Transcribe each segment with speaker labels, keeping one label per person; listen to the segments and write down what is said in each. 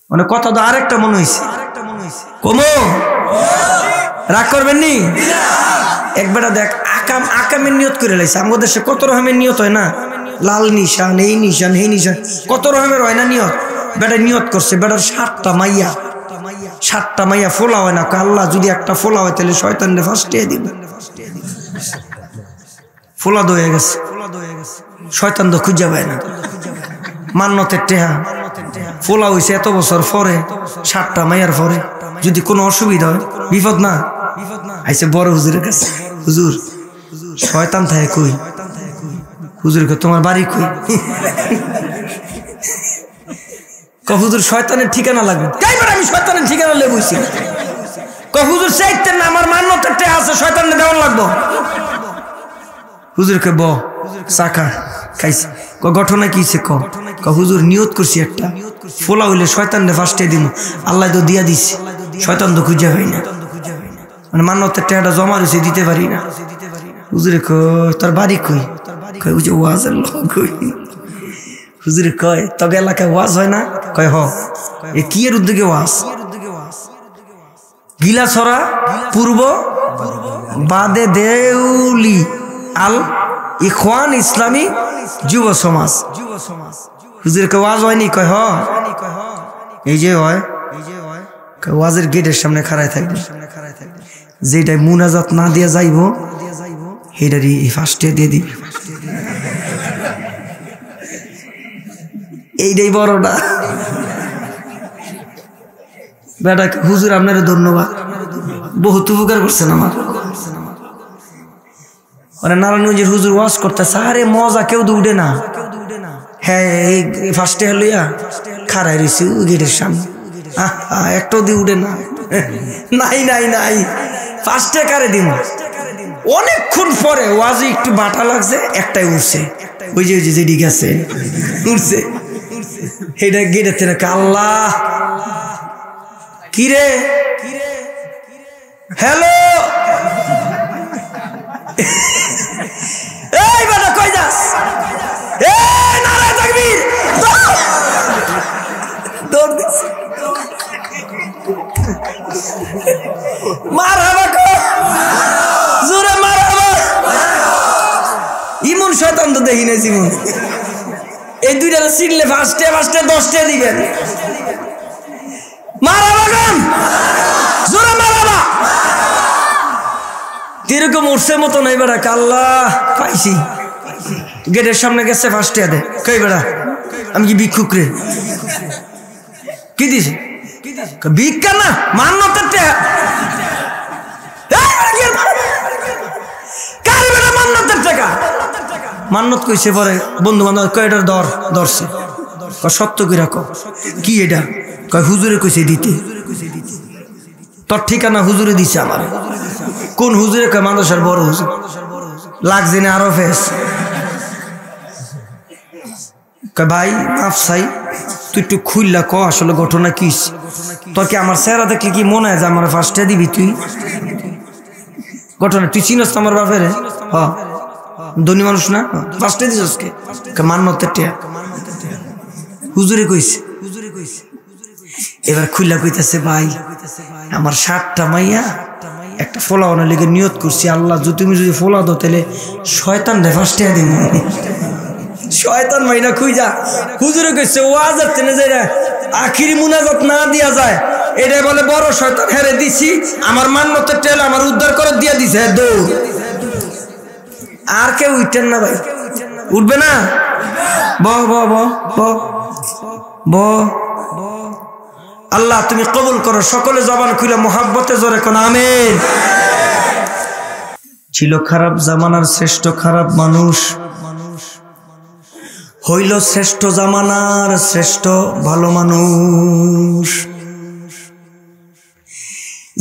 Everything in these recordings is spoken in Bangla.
Speaker 1: মানে কথা তো আরেকটা মনে হয়েছে কমো রাগ করবেন নি একবারে দেখ আকামের নিয়ত করে লাইছে আমাদের দেশে কত রকমের নিয়ত হয় না লাল নিশান এই নিশান এই নিশান কত রকমের হয় না নিয়ত বেটা নিয়ত করছে বেটার 7টা মাইয়া ফোলা হয় না আল্লাহ যদি একটা ফোলা হয় তাহলে শয়তানরে ফাঁসিয়ে দিব ফোলা হয়ে গেছে শয়তান তো খুঁজে পায় না মান্নতের টেহা ফোলা হয়েছে এত বছর পরে 7টা মাইয়ার পরে যদি কোনো অসুবিধা হয় বিপদ না আইসে বড় হুজুরের কাছে হুজুর শয়তান থাকে কই হুজুর তোমার বাড়ি কই হুজুর শয়তানের ঠিকানা লাগবে আমি শয়তানের ঠিকানা লেবুছি হুজুর চাইতেন না আমার মান্যতের টেহা আছে শয়তানের দেওয়ার লাগবো হুজুরকে ব চাকা খাইছে ঘটনা কি হুজুর নিয়ত করছি একটা ফোলা হইলে শয়তানরে ফাঁসিয়ে দিব আল্লাহ তো দিয়া দিছে শয়তান তো খুঁজে হয় না মানে মান্যতের টেহাটা জমা রয়েছে দিতে পারি না হুজুরে তোর বাড়ি কই বুঝে ওয়াজের লোক কই হুজুরে কয় তবে এলাকায় ওয়াজ হয় না কয় হ এ কি এর উদ্যোগে ওয়াজ গিলাছড়া পূর্ব বাদে দেউলি আল ইখওয়ান ইসলামী যুব সমাজ হুজুরের ওয়াজ হয়নি কয় হ এই যে হয় ওয়াজের গেটের সামনে খাড়ায় থাকবে যেটাই মুনাজাত না দিয়া যাইব হেটারই ফার্স্টে দিয়ে দিবি এইটাই বড়টা বেটা হুজুর আপনার ধন্যবাদ বহুত উপকার করছেন আমার মানে নারায়ণগঞ্জের হুজুর ওয়াজ করতেছে আরে মজা কেউ তো উঠে না হ্যাঁ এই ফার্স্টে হলইয়া খাড়াই রয়েছে গেটের সামনে একটাও দিয়ে উঠে না নাই নাই নাই ফার্স্টে কারে দিন অনেকক্ষণ পরে ওয়াজে একটু বাটা লাগছে একটাই উঠছে ওই যে যেটি গেছে উঠছে এটা গেটের থেকে আল্লাহ কিরে হ্যালো এই বেটা কই যাস এই নারায়ে তাকবীর দৌড় দিস মারহাবা কো জোরে মারহাবা ইমন শয়তান তো দেখি না জীবন এই দুইটা সিললে ফার্স্টে 10টা দিবেন মারহাবা গান জোরে মারহাবা এরকম উঠছে মতো নাই বেড়া আল্লাহ পাইছি গেটের সামনে গেছে ফার্স্টে দে কই বেড়া আমি কি ভিক্ষুক রে কি দিছে ভিক্ষা না মান্যতের টেহা কার বেড়া মান্যতের টাকা মান্যত কইছে পরে বন্ধু বান্ধব কয়টার ধরছে সত্য করে রাখো কি এটা কয় হুজুরে কইছে দিতে তোর ঠিকানা হুজুরে দিছে আমার কোন হুজুরে কয় মানুষের বড় হুজুর লাগছে না আরো ফেস কয় ভাই মাফ চাই তুই একটু খুললা ক আসলে ঘটনা কি তোর কি আমার চেহারা দেখলে কি মনে হয় যে আমার ফার্স্টে দিবি তুই ঘটনা তুই চিনস আমার বাপের হ্যাঁ ধনী মানুষ না ফার্স্টে দিস কে মান্যতের টেহা হুজুরে কইছে এবার খুললা কইতেছে ভাই আমার 7টা মাইয়া একটা ফোলা বানার লেগে নিয়ত করছি আল্লাহ তুমি যদি ফোলা দো তাহলে শয়তান রে ফার্স্টে দিন শয়তান মাইনা খুঁজা হুজুরে কইছে ওয়াজের তেনে যাইরা আখিরি মুনাজাত না দিয়া যায় এটাই বলে বড় শয়তান হেরে দিছি আমার মান্যতের টেলা আমার উদ্ধার করে দিয়া দিছে দৌড় আর কেউ উঠতেন না ভাই উঠবে না ব ব ব ব ব আল্লাহ তুমি কবুল করো সকলে জবান খুলে মোহাব্বতে জোরে কোন আমিন ছিল খারাপ জামানার শ্রেষ্ঠ খারাপ মানুষ হইল শ্রেষ্ঠ জামানার শ্রেষ্ঠ ভালো মানুষ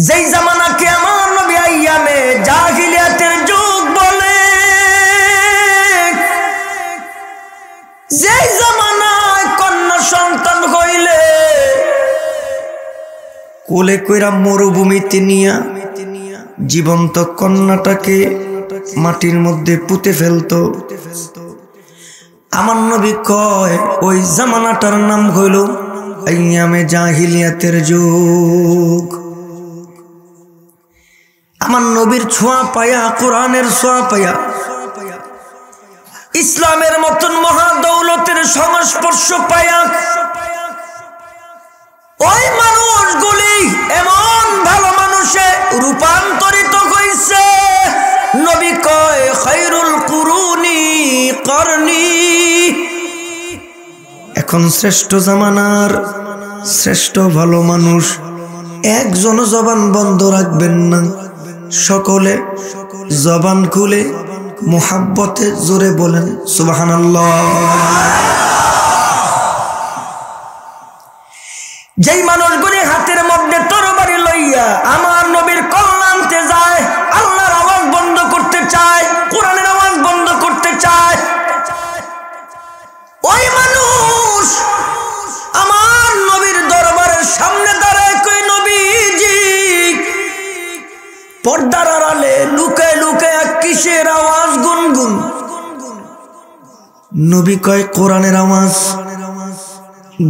Speaker 1: যেই জামানাকে আমার নবী আইয়ামে জাহিলিয়াতের যুগ বলে যেই জামানায় কন্যা সন্তান হইলে কোলে কইরা মরুভূমিতে নিয়া জীবন্ত কন্যাটাকে মাটির মধ্যে পুঁতে ফেলতো আমার নবী কয় ওই জামানাটার নাম হইল আইয়ামে জাহিলিয়াতের যুগ। আমার নবীর ছোঁয়া পায়া, কোরআনের ছোঁয়া পায়া, ইসলামের মতন মহাদৌলতের সংস্পর্শ পায়া ওই মানুষগুলি এমন ভালো মানুষে রূপান্তরিত হইছে। নবী কয় খায়রুল কুরুনি করনি। এখন শ্রেষ্ঠ জামানার শ্রেষ্ঠ ভালো মানুষ একজন জবান বন্ধ রাখবেন না, সকলে জবান খুলে মুহাব্বতে জোরে বলেন সুবহানাল্লাহ। যেই মানুষগুলি হাতের মধ্যে তরবারি লইয়া আমার নবীর কল্যাণতে যায়, আল্লাহর আওয়াজ বন্ধ করতে চায়, কোরআনের আওয়াজ বন্ধ করতে চায়, ওই মানুষ আমার নবীর দরবারের সামনে দাঁড়ায় কই নবীজি পর্দার আড়ালে লুকায় লুকায় কিসের আওয়াজ? গুনগুন। নবী কয় কোরআনের আওয়াজ।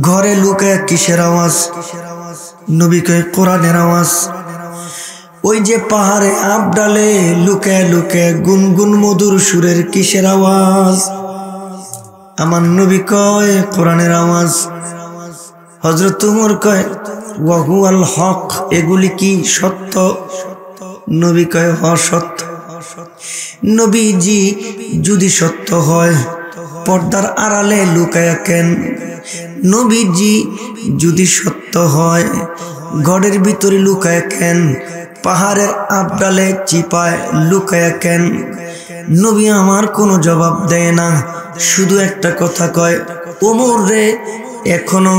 Speaker 1: ঘরে লুকায় কিসের আওয়াজ? নবী কয় কোরআনের আওয়াজ। ওই যে পাহাড়ে আপ ডালে লুকায় লুকায় গুনগুন মধুর সুরের কিসের আওয়াজ? আমার নবী কয় কোরআনের আওয়াজ। হযরত উমর কয় ওয়াহুয়াল হক, এগুলি কি সত্য? নবী কয় হ সত্য। নবীজি যদি সত্য হয় পর্দার আড়ালে লুকায়া কেন? নবীজি যদি সত্য হয় ঘরের ভিতরে লুকায়া কেন? পাহাড়ের আবডালে চিপায় লুকায়া কেন? নবী আমার কোনো জবাব দেয় না, শুধু একটা কথা কয়, ওমর রে এখনো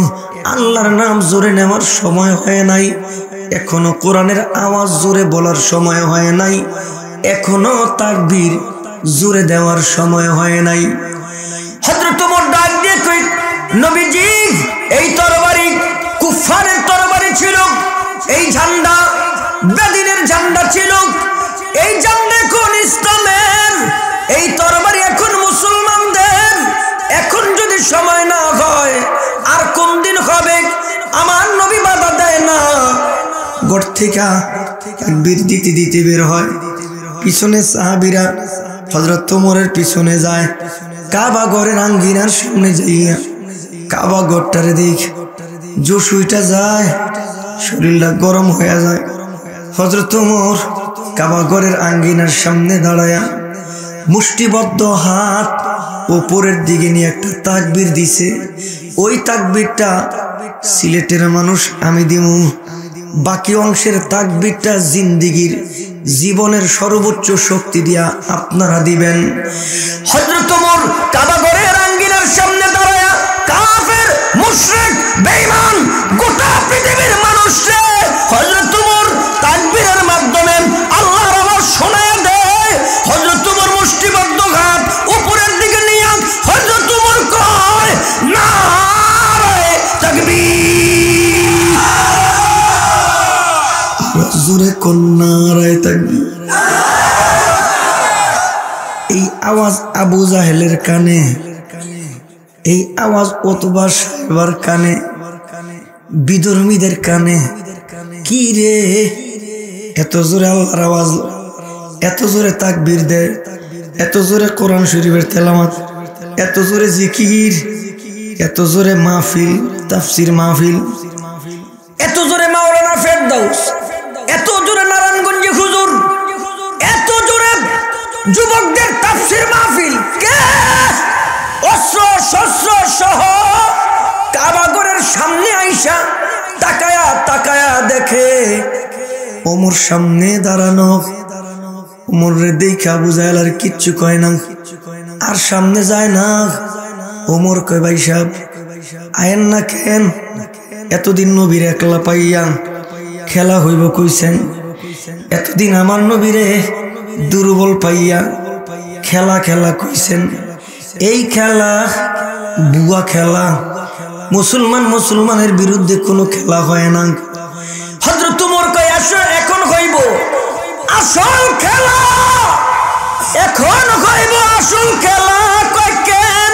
Speaker 1: আল্লাহর নাম জোরে নেওয়ার সময় হয় নাই, এখনো কোরআনের আওয়াজ জোরে বলার সময় হয় নাই, এখনো তাকবীর জোরে দেওয়ার সময় হয় নাই। হযরত ওমর ডাক দিয়ে কই নবীজি এই তরবারি কুফারের তরবারি ছিল, এই ঝান্ডা বেদিনের ঝান্ডা ছিল, এই ঝান্ডা এখন ইসলামের, এই তরবারি এখন মুসলমানদের। এখন যদি সময় না হয় আর কোন দিন হবে? আমার নবী বাধা দেয় না, ঘর থেকে তাকবীর দিতে দিতে বের হয়। পিছনে সাহাবীরা হযরত ওমরের পিছনে যায়, কাবা ঘরের আঙ্গিনার সামনে যাইয়া কাবা ঘরটারে দেখ জোশুইটা যায়, শরীরটা গরম হয়ে যায়। হযরত ওমর কাবা ঘরের আঙ্গিনার সামনে দাঁড়ায়া মুষ্টিবদ্ধ হাত উপরের দিকে নিয়ে একটা তাকবীর দিছে। ওই তাকবীরটা সিলেটের মানুষ আমি দিমু, বাকি অংশের তাকবীরটা জিন্দেগীর জীবনের সর্বোচ্চ শক্তি দিয়া আপনারা দিবেন। হযরত ওমর কাবা ঘরের আঙ্গিনার সামনে দাঁড়ায়া কাফের মুশরিক বেঈমান গোটা পৃথিবীর মানুষকে হযরত ওমর তাকবীরের মাধ্যমে আল্লাহর আওয়াজ শোনায় দেয়। হযরত ওমর মুষ্টিবদ্ধ হাত উপরের দিকে নিয়ে হযরত ওমর কয় নারে তাকবীর, জোরে কোন নারে তাকবীর। এই আওয়াজ আবু জাহেলের কানে, এই আওয়াজ ওতবা সাহেবার কানে, বিধর্মীদের কানে। কি রে এত জোরে আল্লাহর আওয়াজ, এত জোরে তাকবীর দেয়, এত জোরে কোরআন শরীফের তেলাওয়াত, এত জোরে জিকির, এত জোরে মাহফিল, তাফসীর মাহফিল, এত জোরে মাওলানা ফেরদাউস, এত জোরে নারায়ণগঞ্জে হুজুর, এত জোরে যুবকদের তাফসীর মাহফিল। কে অস্ত্র শস্ত্র সহ কাবা ঘরের সামনে আইসা তাকায়া তাকায়া দেখে ওমর সামনে দাঁড়ানো। ওমর রে দেখা আবু জাহেল আর কিচ্ছু কয় না, আর সামনে যায় না। ওমর কয় ভাই সাহেব আয়েন না কেন? এতদিন নবীর একলা পাইয়া খেলা হইব কইছেন, এতদিন আমার নবীরে দুর্বল পাইয়া খেলা খেলা কইছেন। এই খেলা বুয়া খেলা, মুসলমানের বিরুদ্ধে কোনো খেলা হয় না। হযরত ওমর কয় আসো এখন হইব আসল খেলা, এখন হইব আসল খেলা। কয় কেন?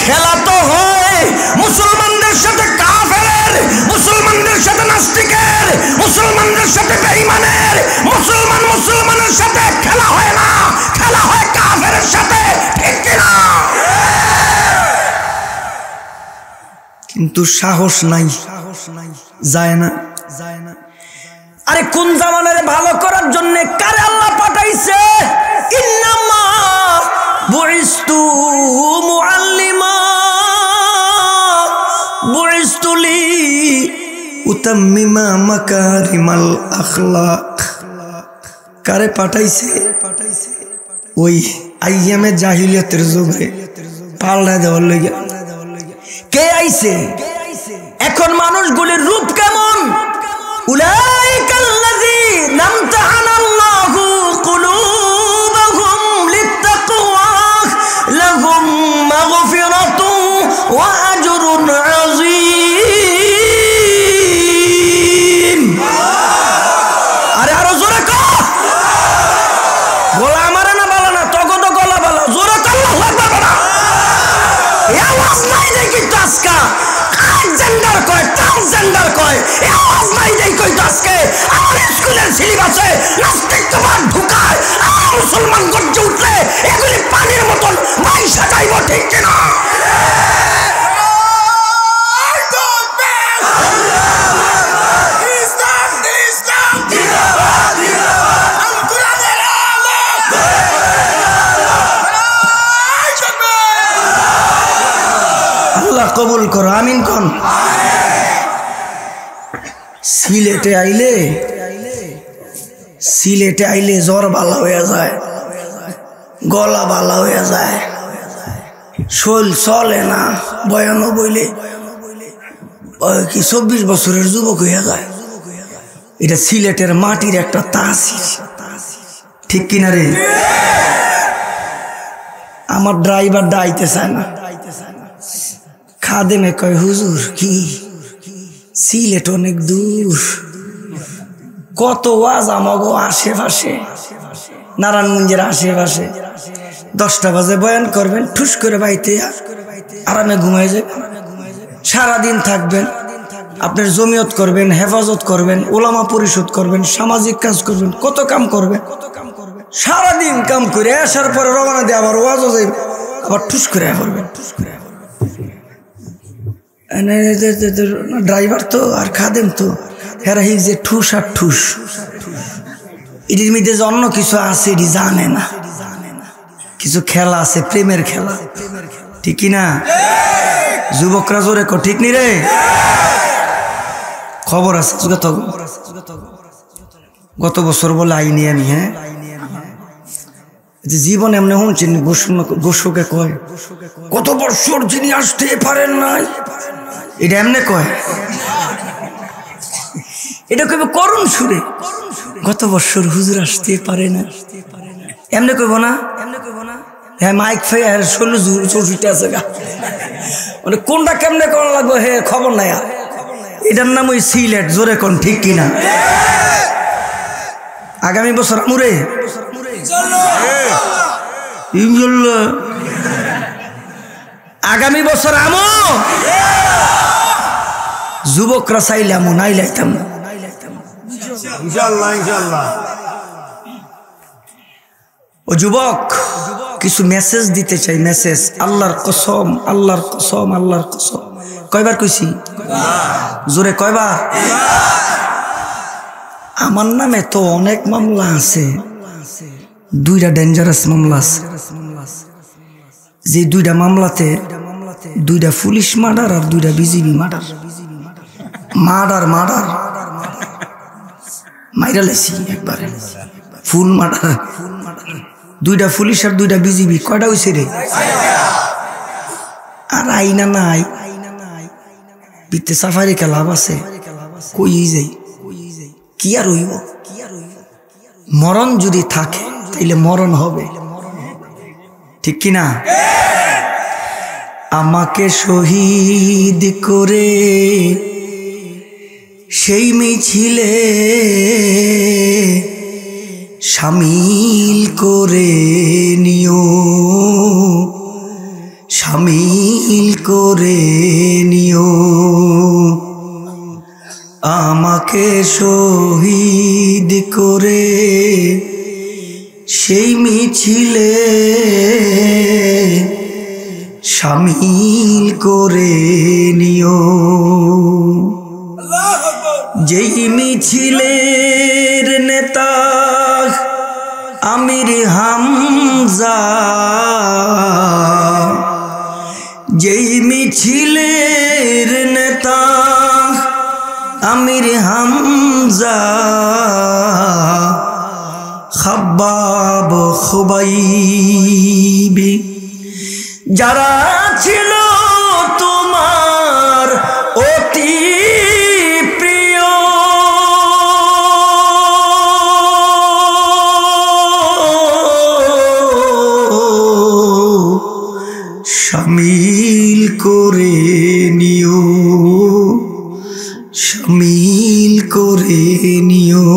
Speaker 1: খেলা তো হয় মুসলমানদের সাথে কাফেরের কিন্তু সাহস নাই, যায় না। আরে কোন জামানারে ভালো করার জন্য কারে আল্লাহ পাঠাইছে? ইন্নামা বুইস্তু মুআল্লিমা বুইস্তু লি উতাম্মিমা মাকারিমাল আখলাক। কারে পাঠাইছে? ওই আইয়ামে জাহিলিয়াতের যুগে পাল্লা দেওয়ার লাগে। কে আইছে? এখন মানুষগুলির রূপ কেমন? উলাইকাল্লাযীনা আমতাহানাল্লাহু কুলুবাহুম লিত্তাকওয়া লাহুম মাগফিরাতুন ওয়া আজরুন আযীম। আরে আরো জোরে কও। গলা আমারে না বলা না, তগো তো গলা বলা। জোরে কও, আল্লাহু আকবার বলা। এই আওয়াজ নাই দেখি তো আজকে ট্রান্সজেন্ডার কয়, ট্রান্সজেন্ডার কয়। এই আওয়াজ নাই দেখি তো আজকে আমার স্কুলের সিলেবাসে নাস্তিকবাদ ঢুকায়। আমার মুসলমান গর্জে উঠলে এগুলি পানির মতন বাইসা যাইব, ঠিক কিনা? আল্লাহ কবুল করো, আমিন কোন। সিলেটে আইলে জ্বর ভালো হয়ে যায়, গলা ভালো হয়ে যায়, শৈল চলে না, বয়ানো বইলে কি 24 বছরের যুবক হয়ে যায়। এটা সিলেটের মাটির একটা তাসির, ঠিক কিনা রে? আমার ড্রাইভার ডাইতে চায় না, খাদেমে কয় হুজুর কি সিলেট অনেক দূর, কত ওয়াজ আমাগো আশেপাশে, নারায়ণগঞ্জের আশেপাশে। 10টা বাজে বয়ান করবেন, ঠুস করে বাইতে আরামে ঘুমাই যাবেন, সারাদিন থাকবেন, আপনার জমিয়ত করবেন, হেফাজত করবেন, ওলামা পরিশোধ করবেন, সামাজিক কাজ করবেন, কত কাম করবেন। সারাদিন কাম করে আসার পরে রওনা দিয়ে আবার ওয়াজও যাইবে, আবার ঠুস করে করবেন। ড্রাইভার তো আর খাদেম তো হেরা হিক যে ঠুস আর ঠুস, এটির মধ্যে যে অন্য কিছু আছে এটি জানে না। কিছু খেলা আছে, প্রেমের খেলা, ঠিক কিনা? যুবকরা জোরে কো, ঠিক নি রে? খবর আছে গত বছর বলে আইনি আমি, হ্যাঁ জীবন এমনি শুনছেন। গোসকে কয় কত বছর যিনি আসতে পারেন নাই, এটা এমনি কয়, এটা কইব করুণ সুরে, গত বছর হুজুর আসতে পারে না, এমনি কইব না? হ্যাঁ মাইক ফে 16 আছে গা, মানে কোনটা কেমনে কোন লাগবে হে খবর নাই। এটার নাম ওই সিলেট, জোরে কোন, ঠিক কিনা? আগামী বছর আমুরে আগামী বছর আমো, যুবকরা চাইলে আমো, নাই লাইতাম না। ও যুবক, কিছু মেসেজ দিতে চাই, মেসেজ। আল্লাহর কসম, আল্লাহর কসম, আল্লাহর কসম। কয়বার কইছি? জোরে কয়বার? আমার নামে তো অনেক মামলা আছে, 2টা ডেঞ্জারাস মামলা আছে। যে 2টা মামলাতে 2টা পুলিশ মার্ডার আর 2টা বিজিবি মার্ডার। মার্ডার মাইরা লেছি একবারে, ফুল মার্ডার। 2টা পুলিশ আর 2টা বিজিবি, কয়টা হয়েছে রে? আর আইনা নাই, বিতে সাফারি খেলাব আছে, কই যাই, কি আর হইব? মরণ যদি থাকে তাইলে মরণ হবে, ঠিক কিনা? আমাকে শহীদ করে সেই মিছিলে শামিল করে নিও, শামিল করে নিও। আমাকে শহীদ করে সেই মিছিলে শামিল করে নিও। যেই মিছিলের নেতা আমির হামজা, যেই মিছিলের নেতা আমির হামজা, খাব্বাব খুবাইবি, যারা ছিল তোমার অতি প্রিয়, শামিল করে নিও, শামিল করে নিও।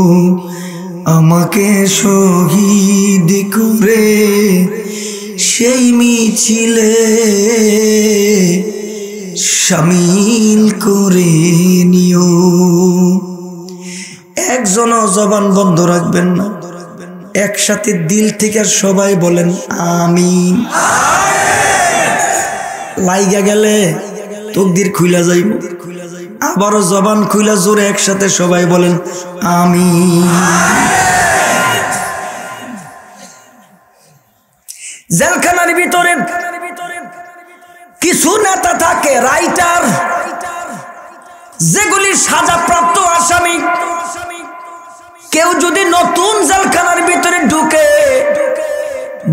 Speaker 1: আমাকে শহীদ করে সেই মিছিলে শামিল করে নিও। একজনও জবান বন্ধ রাখবেন না, একসাথে দিল থেকে সবাই বলেন আমিন। লাইগা গেলে তকদির খুইলা যাইব, আবারও জবান খুইলা জোরে একসাথে সবাই বলেন আমিন। জেলখানার ভিতরে কিছু নেতা থাকে, রাইটার, যেগুলি সাজাপ্রাপ্ত আসামি। কেউ যদি নতুন জেলখানার ভিতরে ঢুকে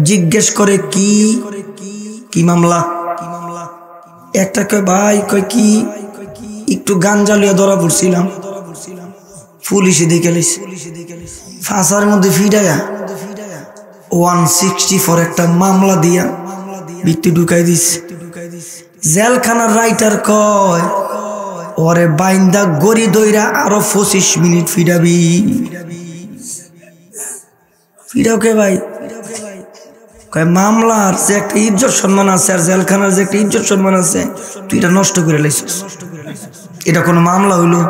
Speaker 1: জিজ্ঞেস করে কি কি মামলা, একটা কয় ভাই কয় কি একটু গাঞ্জা লিয়া ধরা পড়ছিলাম, পুলিশে দেখে লাইছে, ফাঁসার মধ্যে ফিডায়া 164 একটা মামলা দিয়া ভিত্তি ঢুকাই দিছে। জেলখানার রাইটার কয় ওরে বাইন্দা গড়ি দইরা আরো 25 মিনিট ফিডাবি। ফিডাও কে ভাই? কয় মামলার যে একটা ইজ্জত সম্মান আছে আর জেলখানার যে একটা ইজ্জত সম্মান আছে, তুই এটা নষ্ট করে লাইছিস, এটা কোনো মামলা হইলো?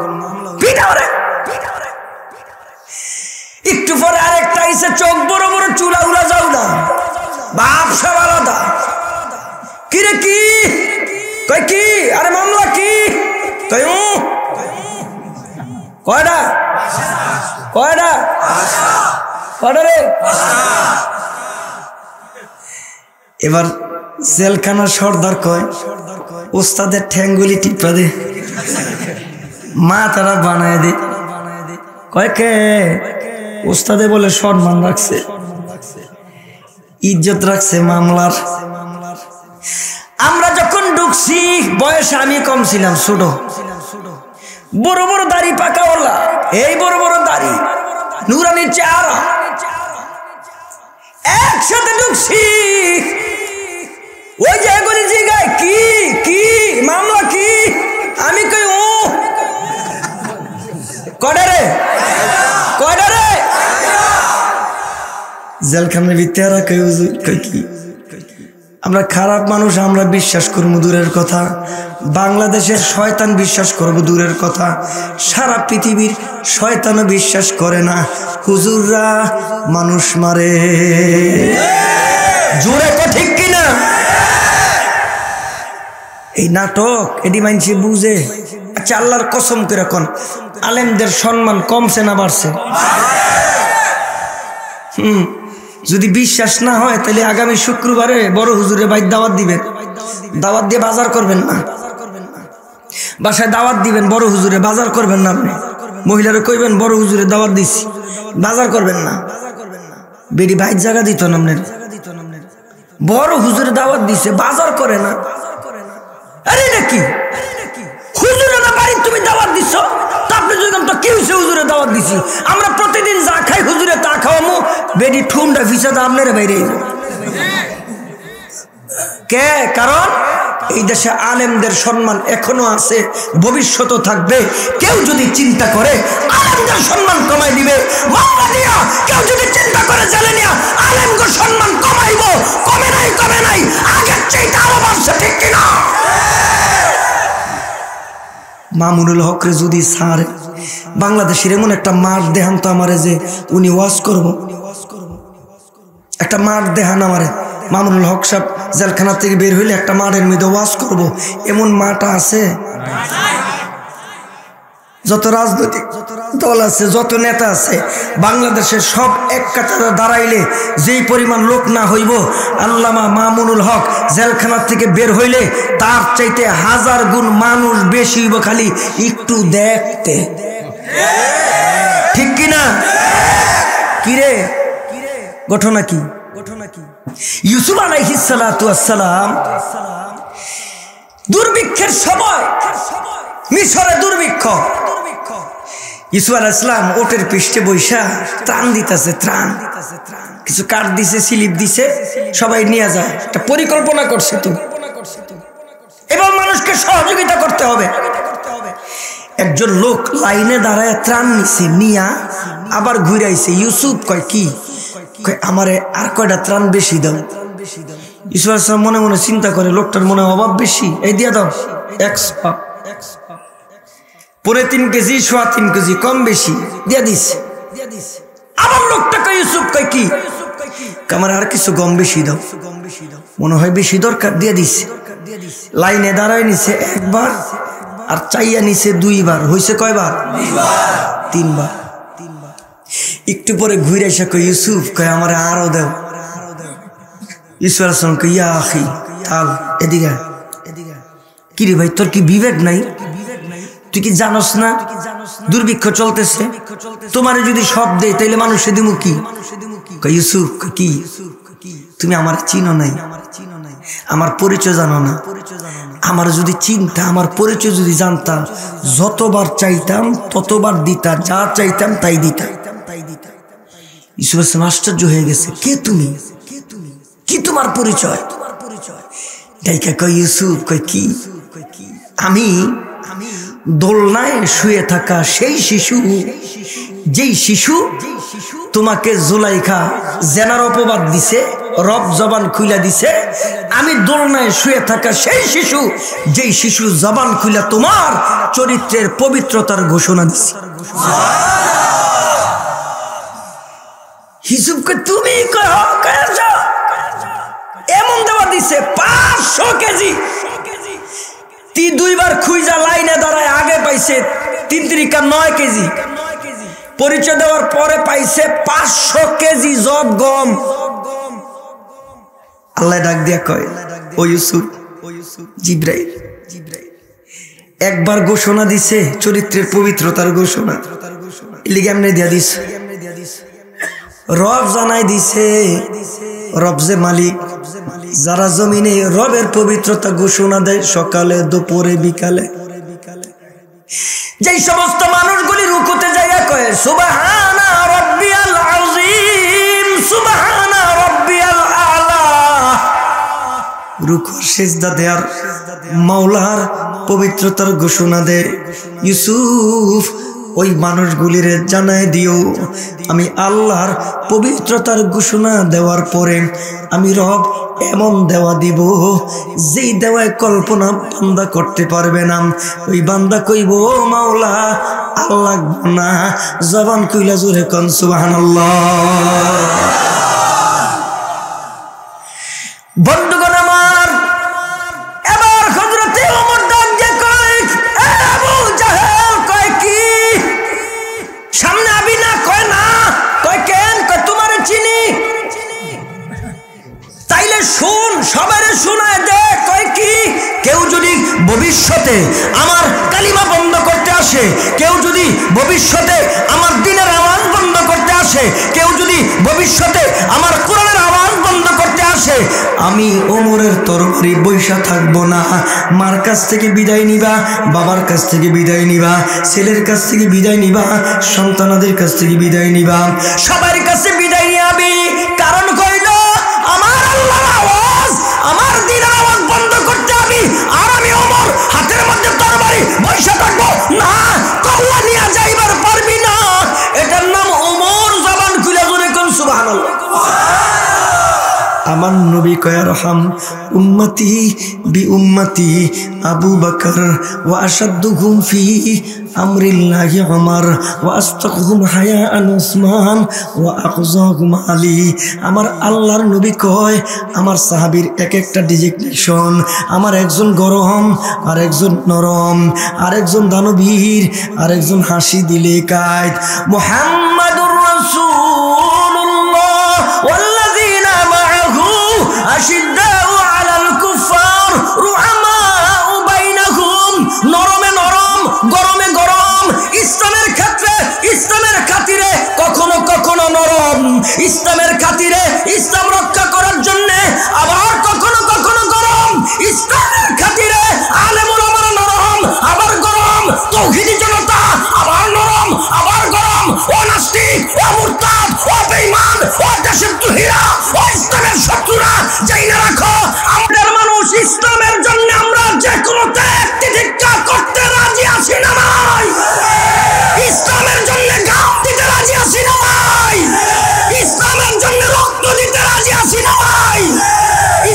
Speaker 1: একটু পরে আরেকটা এসে চোখ বড় বড়, চুলা উড়া যাওলা, বাপ সব আলাদা। কিরে কি কয় কি? আরে মামলা কি? কয়টা কয়টা কয়টা রে? এবার জেলখানার সর্দার কয় ওস্তাদের ঠ্যাঙ্গুলি টিপা দে, মা তারা বানায় দে। কয় কে? ওস্তাদে বলে সম্মান রাখছে, ইজ্জত রাখছে মামলার। আমরা যখন ঢুকছি বয়সে আমি কম ছিলাম, ছোট, বড় বড় দাড়ি পাকাওয়ালা, এই বড় বড় দাড়ি, নুরানি চেহারা, একসাথে ঢুকছি। ওই যে এগুলি জিগায় কি কি মামলা কি? আমি কই ও কয়টা রে কয়টা রে? জেলখানার ভিতরে কই কি? আমরা খারাপ মানুষ, আমরা বিশ্বাস করবো দূরের কথা, বাংলাদেশের শয়তান বিশ্বাস করবো দূরের কথা, সারা পৃথিবীর শয়তানও বিশ্বাস করে না হুজুররা মানুষ মারে। জোরে কো ঠিক কিনা? এই নাটক এটি মানছে বুঝে। আচ্ছা আল্লাহর কসম করে কোন আলেমদের সম্মান কমছে না বাড়ছে? যদি বিশ্বাস না হয় তাহলে আগামী শুক্রবারে বড় হুজুরে ভাই দাওয়াত দিবেন, দাওয়াত দিয়ে বাজার করবেন না, বাসায় দাওয়াত দিবেন, বড় হুজুরে বাজার করবেন না। আপনি মহিলারা কইবেন বড় হুজুরে দাওয়াত দিছি, বাজার করবেন না। বেডি ভাই জায়গা দিত না, আপনার বড় হুজুরে দাওয়াত দিছে, বাজার করে না। আরে নাকি হুজুরে না বাড়ি তুমি দাওয়াত দিছ, আপনি যখন তো কি হয়েছে হুজুরে দাওয়াত দিছি, আমরা প্রতিদিন যা খাই হুজুরে তা খাওয়ামু। বেডি ঠুনটা ফিসা তো আপনার বাইরে কে? কারণ এই দেশে আলেমদের সম্মান এখনো আছে, ভবিষ্যতও থাকবে। কেউ যদি চিন্তা করে আলেমদের সম্মান কমাই দিবে, মামলা দিয়া কেউ যদি চিন্তা করে জেলে নিয়া আলেমদের সম্মান কমাইব, কমে নাই কমে নাই, আগের চেয়ে আরো বাড়ছে, ঠিক কিনা? মামুনুল হক রে যদি স্যার বাংলাদেশের এমন একটা মাঠ দেখান তো আমারে, যে উনি ওয়াজ করব, একটা মাঠ দেখান আমারে, মামুনুল হক সাহেব জেলখানা থেকে বের হইলে একটা মাঠের মধ্যে ওয়াজ করব, এমন মাঠটা আছে? যত রাজনৈতিক দল আছে, যত নেতা আছে বাংলাদেশের সব এক কাতারে দাঁড়াইলে যেই পরিমাণ লোক না হইব, আল্লামা মামুনুল হক জেলখানা থেকে বের হইলে তার চাইতে 1000 গুণ মানুষ বেশি হইব, খালি একটু দেখতে। ঠিক কিনা? কিরে ঘটনা কি? ইউসুফ আলাইহিস সালাতু ওয়াস সালাম দুর্ভিক্ষের সময়, মিশরে দুর্ভিক্ষ, ইউসুফ আলাইহিস সালাম ওটের পৃষ্ঠে বৈশা ত্রাণ দিতেছে, ত্রাণ কিছু কাঠ দিছে, স্লিপ দিছে, সবাই নিয়ে যায়। একটা পরিকল্পনা করছে তুমি, এবার মানুষকে সহযোগিতা করতে হবে। একজন লোক লাইনে দাঁড়ায় ত্রাণ নিছে, নিয়া আবার ঘুরাইছে। ইউসুফ কয় কি? আমারে আর কয়টা ত্রাণ বেশি দাও। ইউসুফ আলাইহিস সালাম মনে মনে চিন্তা করে, লোকটার মনে অভাব বেশি, এই দিয়া দাও 100, 3.5 কেজি, 3.25 কেজি কম বেশি দিয়া দিছে। আবার লোকটা কয়, ইউসুফ কয় কি? আমার আর কিছু কম বেশি দাও, মনে হয় বেশি দরকার, দিয়া দিছে। লাইনে দাঁড়ায় নিছে একবার, আর চাইয়া নিছে 2 বার। হইছে কয়বার? 3 বার। একটু পরে ঘুরে এসে কয়, ইউসুফ কয় আমার আরো দাও। ইউসুফ আলাইহিস সালাম কয়, ইয়া আখি তাল, এদিকে। কি রে ভাই, তোর কি বিবেক নাই? তুই কি জানোস না দুর্ভিক্ষ চলতেছে? তোমারে যদি সব দেয় তাইলে মানুষে দিমু কি? কয় ইউসুফ কি তুমি আমার চিনো নাই, আমার পরিচয় জানো না? আমার যদি চিন্তা, আমার পরিচয় যদি জানতাম, যতবার চাইতাম ততবার দিতা, যা চাইতাম তাই দিতা। ইউসুফ আলাইহিস সালাম আশ্চর্য হয়ে গেছে, কে তুমি, কি তোমার পরিচয়? ডাইকা কয়, ইউসুফ কয় কি? আমি দোলনায় শুয়ে থাকা সেই শিশু, যেই শিশু তোমাকে জুলাইখা জেনার অপবাদ দিছে, রব জবান খুইলা দিছে। আমি দোলনায় শুয়ে থাকা সেই শিশু, যেই শিশু জবান খুইলা তোমার চরিত্রের পবিত্রতার ঘোষণা দিছে। ইউসুফকে তুমি এমন দেওয়া দিছে 500 কেজি। 2 বার খুইজা লাইনে দাঁড়ায়, আগে পাইছে 3 3 9 কেজি, পরিচয় দেওয়ার পরে পাইছে 500 কেজি জব গম। আল্লাহ ডাক দিয়া কয়, ও ইউসুফ, জিব্রাইল একবার ঘোষণা দিছে, চরিত্রের পবিত্রতার ঘোষণা, এলিগে এমনি দিয়া দিস। রব জানাই দিছে, রব যে মালিক, যারা জমিনে রবের পবিত্রতা ঘোষণা দেয় সকালে, দুপুরে, বিকালে, যেই সমস্ত মানুষগুলি রুকুতে যাইয়া কয় সুবহানা রাব্বিয়াল আযীম, সুবহানা রাব্বিয়াল আ'লা, রুকুর সিজদা দেয়ার মাওলার পবিত্রতার ঘোষণা দেয়। ইউসুফ ওই মানুষগুলিরে জানায় দিও, আমি আল্লাহর পবিত্রতার ঘোষণা দেওয়ার পরে আমি রব এমন দেওয়া দিব, যেই দেওয়ায় কল্পনা বান্দা করতে পারবে না। ওই বান্দা কইব, মাওলা আল্লাহ না, জবান কইলা জোরে কোন সুবহানাল্লাহ। বন্ধুগণ আমার, এবার হযরতে ওমর ডাক দিয়ে কয়, এ আবু জাহেল, কয় কি? সামনে আবি না? কয় না। কয় কেন? কয় তোমারে চিনি। তাইলে শুন, সবারে শোনায় দে। কয় কি? কেউ যদি ভবিষ্যতে আমার কালিমা বন্ধ করতে আসে, কেউ যদি ভবিষ্যতে আমার দ্বীনের আওয়াজ বন্ধ করতে আসে, কেউ যদি ভবিষ্যতে আমার কোরআনের আওয়াজ বন্ধ করতে আসে, আমি ওমরের তরবারি বৈশা থাকবো না। মার কাছ থেকে বিদায় নিবা, বাবার কাছ থেকে বিদায় নিবা, ছেলের কাছ থেকে বিদায় নিবা, সন্তানাদের কাছ থেকে বিদায় নিবা, সবার কাছে বিদায় নিয়াবি। কারণ কইল, আমার আল্লাহর আওয়াজ, আমার দ্বীনের আওয়াজ বন্ধ করতে হবে, আর আমি ওমর হাতের মধ্যে তরবারি বৈশা থাকবো না, কল্লা নিয়ে যাইবার পারবি না। এটার নাম ওমর। জবান খুলে জোরে কোন সুবহানাল্লাহ। আমার নবী কয় রহম উম্মতি বি উম্মতি আবু বকর ওয়া আশাদ্দুহুম ফি আমরিল্লাহি উমর ওয়া আস্তাকুহুম হায়াআন উসমান ওয়া আকযাহুম আলী। আমার আল্লাহর নবী কয় আমার সাহাবীর এক একটা ডিজিগনেশন, আমার একজন গরম, আর একজন নরম, আর একজন দানবীর, আর একজন হাসি দিলে কায়দ। মুহাম্মাদুর রাসূলুল্লাহ ওয়াল্লাযীনা মাআহু আশিদ্দাউ আলাল কুফার রুহামাউ বাইনাহুম। নরমে নরম, গরমে গরম। ইসলামের ক্ষেত্রে, ইসলামের খাতিরে কখনো কখনো নরম, ইসলামের খাতিরে ইসলাম রক্ষা করার জন্য আবার কখনো কখনো গরম। ইসলামের খাতিরে আলেম ওলামারা নরম আবার গরম, তৌহিদি জনতা আবার নরম আবার গরম। ও নাস্তিক, ও মুরতাদ, ও বেঈমান, ও দেশের তুহিরা, ও ইসলামের শত্রুরা, জাইনা রাখো আমাদের মানুষ ইসলামের জন্য আমরা যে কোনো ত্যাগ তিতিক্ষা করতে রাজি আছি না ভাই? ইসলামের জন্য গাম দিতে রাজি আছি না ভাই? ইসলামের জন্য রক্ত দিতে রাজি আছি না ভাই?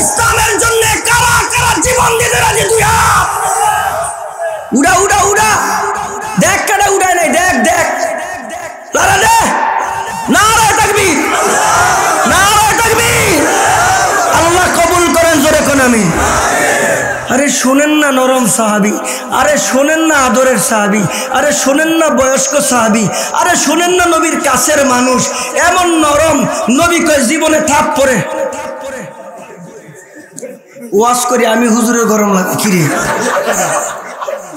Speaker 1: ইসলামের জন্য কারা কারা জীবন দিতে রাজি? তুই উড়া উড়া উড়া, দেখ কাটা উড়ায় নাই, দেখ দেখ লারা দে, নারায়ে তাকবীর, নারায়ে তাকবীর। আল্লাহ কবুল করেন, জোরে কোন আমিন। আরে শোনেন না নরম সাহাবী, আরে শোনেন না আদরের সাহাবী, আরে শোনেন না বয়স্ক সাহাবী, আরে শোনেন না নবীর কাছের মানুষ এমন নরম। নবী কয় জীবনে থাপ পড়ে ওয়াজ করি আমি, হুজুরের গরম লাগে। কিরে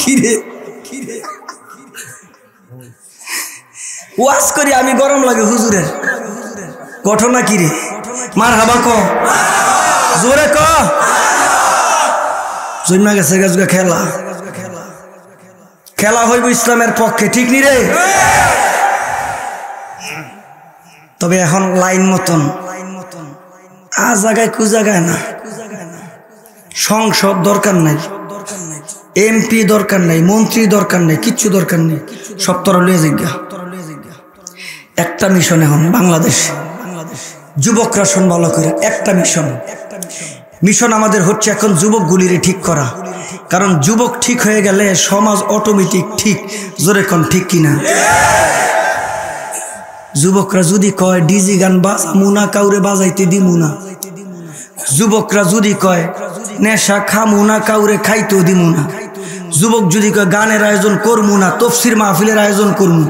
Speaker 1: কিরে কিরে ওয়াজ করি আমি, গরম লাগে হুজুরের। ঘটনা কিরে? মারহাবা ক, জোরে ক। জন্মা গেছে গাছগা খেলা, খেলা হইব ইসলামের পক্ষে, ঠিক নি রে? তবে এখন লাইন মতন আ জায়গায় কু জায়গায় না। সংসদ দরকার নাই, এমপি দরকার নাই, মন্ত্রী দরকার নাই, কিচ্ছু দরকার নেই। সব তর লিয়ে জিজ্ঞা একটা মিশন এখন বাংলাদেশ। যুবকরা শোন ভালো করে, একটা মিশন। মিশন আমাদের হচ্ছে এখন যুবকগুলিরে ঠিক করা, কারণ যুবক ঠিক হয়ে গেলে সমাজ অটোমেটিক ঠিক। জোরে কোন ঠিক কিনা? যুবকরা যদি কয় ডিজি গান বাজামু না, কাউরে বাজাইতে দিমু না। যুবকরা যদি কয় নেশা খামু না, কাউরে খাইতেও দিমু না। যুবক যদি কয় গানের আয়োজন করমু না, তফসির মাহফিলের আয়োজন করমু।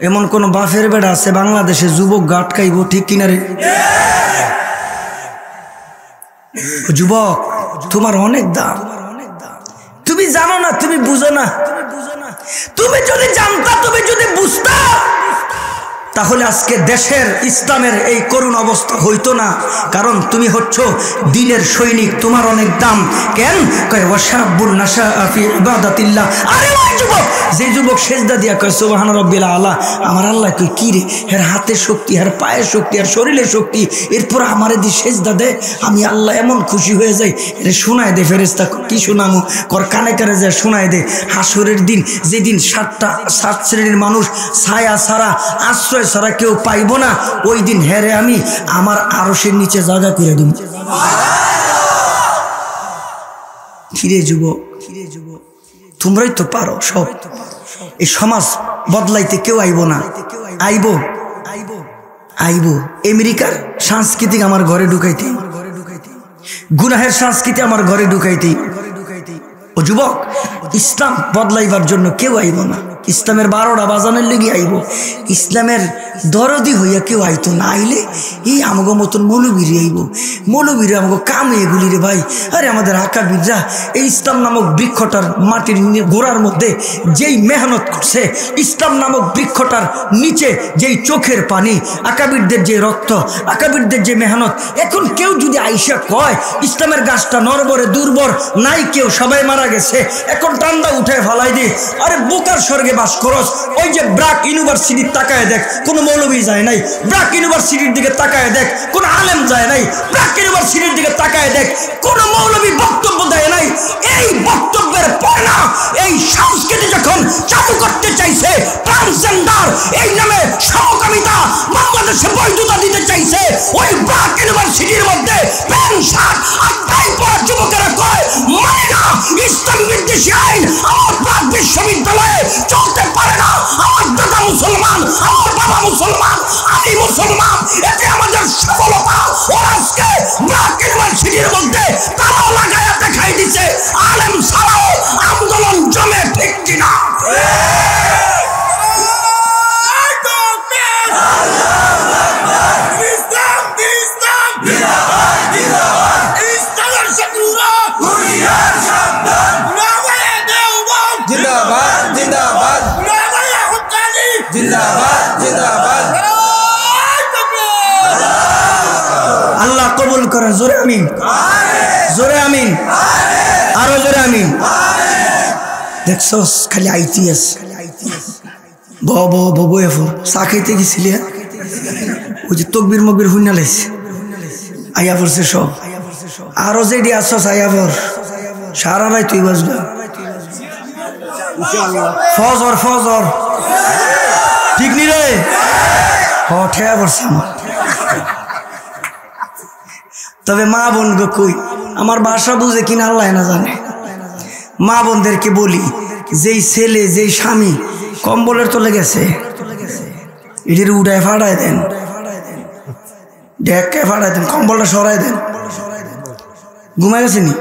Speaker 1: এমন কোন বাফের বেড়া আছে বাংলাদেশে যুবক গাটকাইব, ঠিক কিনা রে? যুবক তোমার অনেক দাম, তুমি জানো না, তুমি বুঝো না। তুমি যদি জানতা, তুমি যদি বুঝতা, তাহলে আজকে দেশের ইসলামের এই করুণ অবস্থা হইতো না। কারণ তুমি হচ্ছ দ্বীনের সৈনিক, তোমার অনেক দাম। কেন? কয় ওয়াশাবুন নাশা ফি ইবাদাতিল্লাহ। আরে ওই যুবক, যে যুবক সেজদা দিয়া কয় সুবহান রাব্বিল আলা, আমার আল্লাহ কই কি রে, এর হাতের শক্তি, এর পায়ের শক্তি, আর শরীরের শক্তি, এরপর আমারে দি সেজদা দে, আমি আল্লাহ এমন খুশি হয়ে যাই। এর শোনায় দে ফেরেশতা। কি শোনামু? কর কানে কানে যায় শোনায় দে। হাসরের দিন, যেদিন সাত শ্রেণীর মানুষ ছায়া ছাড়া, আশ্রয় ছাড়া কেউ পাইব না, ওই দিন হেরে আমি আমার আরশের নিচে জায়গা করে দিব। কিরে যুবক, তোমরাই তো পারো সব। এই সমাজ বদলাইতে কেউ আইব না, আইব আইব আমেরিকার সংস্কৃতি আমার ঘরে ঢুকাইতে, গুনাহের সংস্কৃতি আমার ঘরে ঢুকাইতে। ও যুবক, ইসলাম বদলাইবার জন্য কেউ আইব না। ইসলামের 12টা বাজানের লেগে আইব। ইসলামের দরদি হইয়া কেউ আইতো না। আইলে এই আমাগো মতন মৌলবীরে আইব। মৌলবীরে আমাগো কামে এগুলি রে ভাই। আরে আমাদের আকাবিররা এই ইসলাম নামক বৃক্ষটার মাটির গোড়ার মধ্যে যেই মেহনত করছে, ইসলাম নামক বৃক্ষটার নিচে যেই চোখের পানি, আকাবিরদের যে রক্ত, আকাবিরদের যে মেহনত, এখন কেউ যদি আইসা কয় ইসলামের গাছটা নরবরে দুর্বর, নাই কেউ, সবাই মারা গেছে, এখন টান্ডা উঠে ফালাই দি। আরে বোকার স্বর্গে বাস করস। ওই যে ব্রাক ইউনিভার্সিটির তাকায় দেখ, কোনো মৌলবী যায় নাই। ব্রাক ইউনিভার্সিটির দিকে তাকায় দেখ, কোনো আলেম যায় নাই। ব্রাক ইউনিভার্সিটির দিকে তাকায় দেখ, কোনো মৌলবী বক্তব্য দেয় নাই। এই বক্তব্যের পড়া, এই সংস্কৃতি যখন চালু করতে চাইছে, ট্রান্সজেন্ডার এই নামে সমকামিতা বাংলাদেশে বৈধতা দিতে চাইছে, ওই ব্রাক ইউনিভার্সিটি
Speaker 2: ইউনিভার্সিটির মধ্যে প্যান্ট শার্ট আর টাই পরা যুবকেরা কয় মানে না, ইসলাম বিদ্বেষী আইন আমার প্রাক বিশ্ববিদ্যালয়ে চলতে পারে না। আমার দাদা মুসলমান, আমার বাবা মুসলমান, আমি মুসলমান, এতে আমাদের সফলতা। ওরা আজকে প্রাক ইউনিভার্সিটির মধ্যে তারা লাগায়া দেখাই দিচ্ছে আলেম ছাড়াও আন্দোলন জমে, ঠিক কিনা?
Speaker 1: আল্লাহ কবুল করেন। জোরে আমিন, জোরে আমিন, আরো জোরে আমিন। দেখছস খালি আইটিএস চা খাইতে গেছিলি, ওই যে তকবির মকবির হুইনা লাইছে, আইয়া পড়ছে সব। আরো যেডি আসছস আইয়া পড়, সারা রাই তুই বাসবা। ফজর ফজর ঠিক নি রে? ঠেয়া পড়ছে আমার। তবে মা বোন গো কই, আমার ভাষা বুঝে কিনা আল্লাহ না জানে। মা বোনদেরকে বলি, যেই ছেলে যেই স্বামী কম্বলের তলে গেছে, এটির উঠায় ফাড়ায় দেন, ডেকায় ফাড়ায় দেন, কম্বলটা সরাই দেন। ঘুমাই গেছে নি?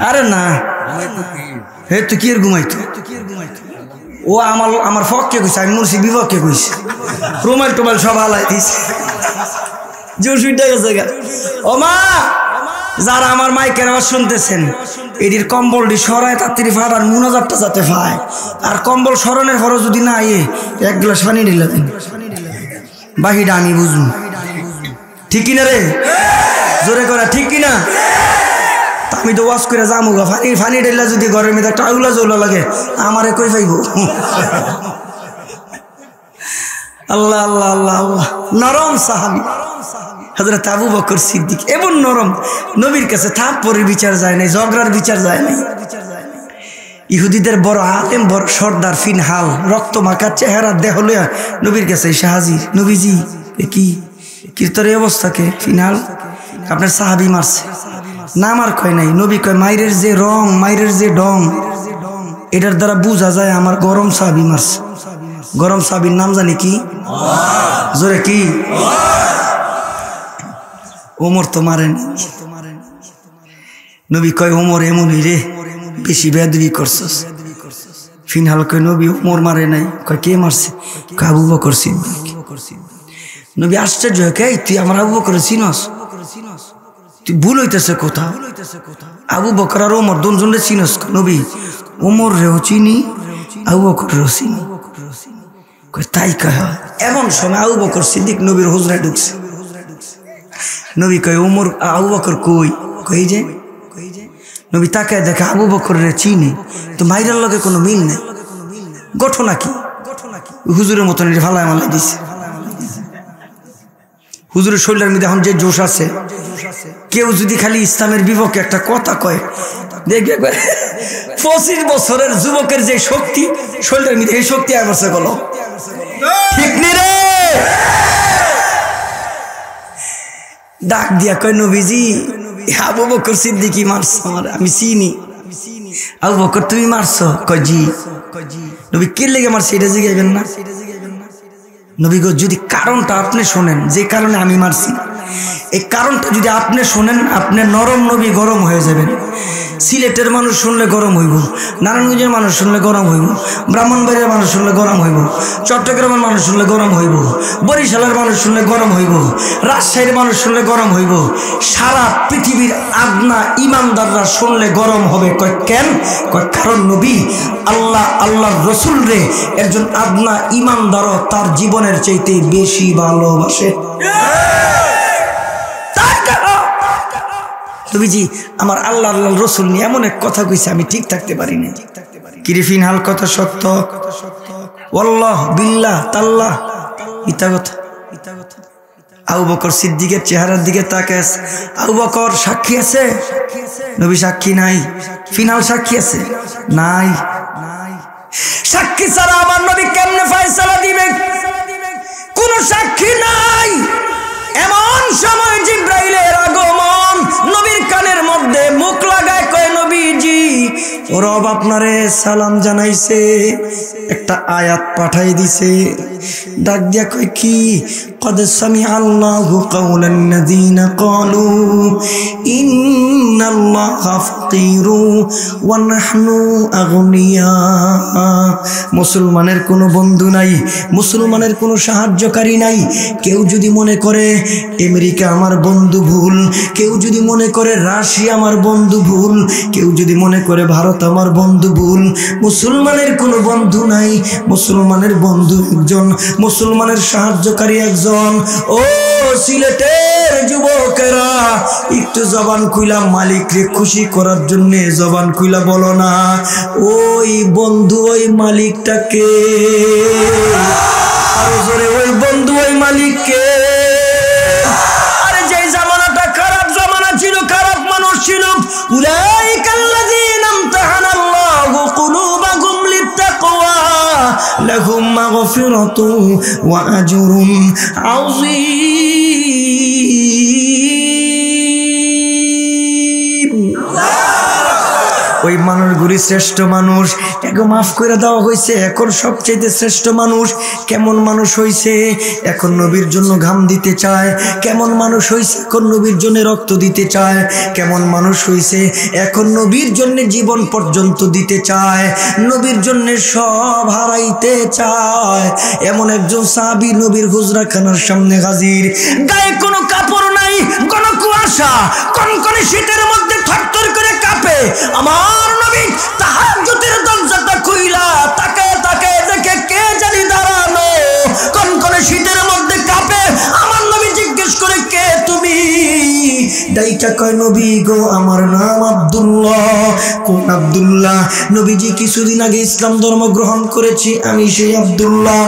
Speaker 1: আরে না, হে তো কি ঘুমাইতো? ও আমার পক্ষে কইছে, আমি মুর্শিদ বিপক্ষে কইছি। রুমাল টুমাল সব হালাই দিছে, জুসুইটা গেছে গা। ও মা, যারা আমার মাইকের আওয়াজ শুনতেছেন, এটির কম্বলটি সরায় তাড়াতাড়ি ফাটার, মুনাজারটা যাতে পায়। আর কম্বল সরানোর পরও যদি না আইয়ে, এক গ্লাস পানি ঢেলে দেন, বাকিটা আমি বুঝুন। ঠিক কিনা রে? জোরে করা ঠিক কিনা? আমি তো ওয়াশ করে যাবো গা, ফানি ঢেলা যদি ঘরের মধ্যে একটা আউলা জৌলা লাগে, আমারে কই পাইব? আল্লাহ আল্লাহ আল্লাহ আল্লাহ। নরম সাহাবী হযরত আবু বকর সিদ্দিক, এমন নরম, নবীর কাছে থাপ্পড়ের বিচার যায় নাই, ঝগড়ার বিচার যায় নাই। ইহুদিদের বড় আলেম, বড় সর্দার ফিনহাল, রক্ত মাখা চেহারা দেহ লইয়া নবীর কাছে এসে হাজির। নবীজি, কি কীর্তর এই অবস্থাকে? ফিনহাল আপনার সাহাবী মারছে। না মার কয় নাই, নবী কয় মাইরের যে রং, মাইরের যে ডং, এটার দ্বারা বোঝা যায় আমার গরম সাহাবী মারছে। গরম সাহাবীর নাম জানি কি? জোরে কি? ওমর তো মারেন। নবী কয় ওমর এমনই রে, বেশি বেয়াদবি করছস। ফিনহাল কয় নবী ওমর মারে নাই। কয় কে মারছে? কয় আবু বকর সিদ্দিক। নবী আশ্চর্য হয়, কে তুই আমার আবু বকর চিনস? তুই ভুল হইতেছে কোথাও। আবু বকর আর ওমর দুজনে চিনস? নবী ওমর রেও চিনি, আবু বকর রেও চিনি। তাই কয়? এমন সময় আবু বকর সিদ্দিক নবীর হুজরায় ঢুকছে। নবী কয় ওমর, আবু বকর কই? কই যে। নবী তাকায় দেখে আবু বকর রে চিনি, তো মাইরার লগে কোনো মিল নেই। ঘটনা কি? হুজুরের মতন এটা ফালায় মালাই দিছে। হুজুরের শরীরের মধ্যে এখন যে জোশ আছে, কেউ যদি খালি ইসলামের বিপক্ষে একটা কথা কয়, দেখবে 25 বছরের যুবকের যে শক্তি শরীরের মধ্যে, এই শক্তি আসছে গেল। ঠিক নি রে? ডাক দিয়া কয় নবীজি, আবু বকর সিদ্দিকী মারছো আমার, আমি চিনি। আবু বকর তুমি মারছো? কয় জি। নবী কে লেগে মারছে এটা জিজ্ঞাসবেন না? নবী গো, যদি কারণটা আপনি শোনেন, যে কারণে আমি মারছি, এই কারণটা যদি আপনি শোনেন, আপনি নরম নবী গরম হয়ে যাবেন। সিলেটের মানুষ শুনলে গরম হইব, নারায়ণগঞ্জের মানুষ শুনলে গরম হইব, ব্রাহ্মণবাড়িয়ার মানুষ শুনলে গরম হইব, চট্টগ্রামের মানুষ শুনলে গরম হইব, বরিশালের মানুষ শুনলে গরম হইব, রাজশাহীর মানুষ শুনলে গরম হইব, সারা পৃথিবীর আদনা ইমানদাররা শুনলে গরম হবে। কয় কেন? কয় কারণ নবী আল্লাহর রসুল রে একজন আদনা ইমানদারও তার জীবনের চাইতে বেশি ভালোবাসে। নবীজি আমার আল্লাহ রসুল নিয়ে এমন এক কথা কইছে, আমি ঠিক থাকতে পারি না। কিরে ফিনহাল, কথা সত্য? ওয়াল্লাহ বিল্লাহ তাল্লাহ, ইতা কথা। আবু বকর সিদ্দিকের চেহারার দিকে তাকায়। আবু বকর সাক্ষী আছে? নবী সাক্ষী নাই। ফিনহাল সাক্ষী আছে? নাই। সাক্ষী ছাড়া আমার নবী কেমনে ফয়সালা দিবে? কোন সাক্ষী নাই। এমন সময় জিবরাইল রব আপনারে সালাম জানাইছে, একটা আয়াত পাঠাই দিছে, ডাক দিয়া কয় কি, قد سمع الله قول الذين قالوا إن الله فقير ونحن أغنياء। মুসলমানের কোনো বন্ধু নাই, মুসলমানের কোনো সাহায্যকারী নাই। কেউ যদি মনে করে আমেরিকা আমার বন্ধু ভুল, কেউ যদি মনে করে রাশিয়া আমার বন্ধু ভুল, কেউ যদি মনে করে ভারত আমার বন্ধু ভুল, মুসলমানের কোনো বন্ধু নাই। মুসলমানের বন্ধু একজন, মুসলমানের সাহায্যকারী একজন। ও সিলেটের যুবকেরা, একটু জবান খুইলা মালিককে খুশি করার জন্য জবান খুইলা বলো না, ওই বন্ধু ওই মালিকটাকে, আরো জোরে, ওই বন্ধু ওই মালিককে। আরে যে জামানাটা খারাপ জামানা ছিল, খারাপ মানুষ ছিল, উলাইকাল্লাযীনা ইমতাহানাল্লাহু কুলুবাহুম লিত্তাকওয়া লাহুম মাগফিরাতুন ওয়া আজরুন আযীম। ওই মানুষগুলি শ্রেষ্ঠ মানুষ, একে মাফ করে দেওয়া হয়েছে, এখন সবচেয়ে শ্রেষ্ঠ মানুষ। কেমন মানুষ হয়েছে, এখন নবীর জন্য ঘাম দিতে চায়। কেমন মানুষ হয়েছে, এখন নবীর জন্য রক্ত দিতে চায়। কেমন মানুষ হয়েছে, এখন নবীর জন্য জীবন পর্যন্ত দিতে চায়, নবীর জন্য সব হারাইতে চায়। এমন একজন সাহাবী নবীর হুজরাখানার সামনে হাজির, গায়ে কোনো কাপড় নাই, কোনো কুয়াশা, কনকনে শীতের মধ্যে থরথর করে কাঁপে। আমার নবী তাহাজ্জুদের দরজাটা খুইলা তাকায় তাকায় দেখে কে জানি দাঁড়ানো, কনকনে শীতের মধ্যে কাঁপে। আমার নবী জিজ্ঞেস করে, কে তুমি? ডাইকা কয়, নবী গো, আমার নাম আব্দুল্লাহ। কোন আব্দুল্লাহ? নবীজি কিছুদিন আগে ইসলাম ধর্ম গ্রহণ করেছি, আমি সেই আব্দুল্লাহ।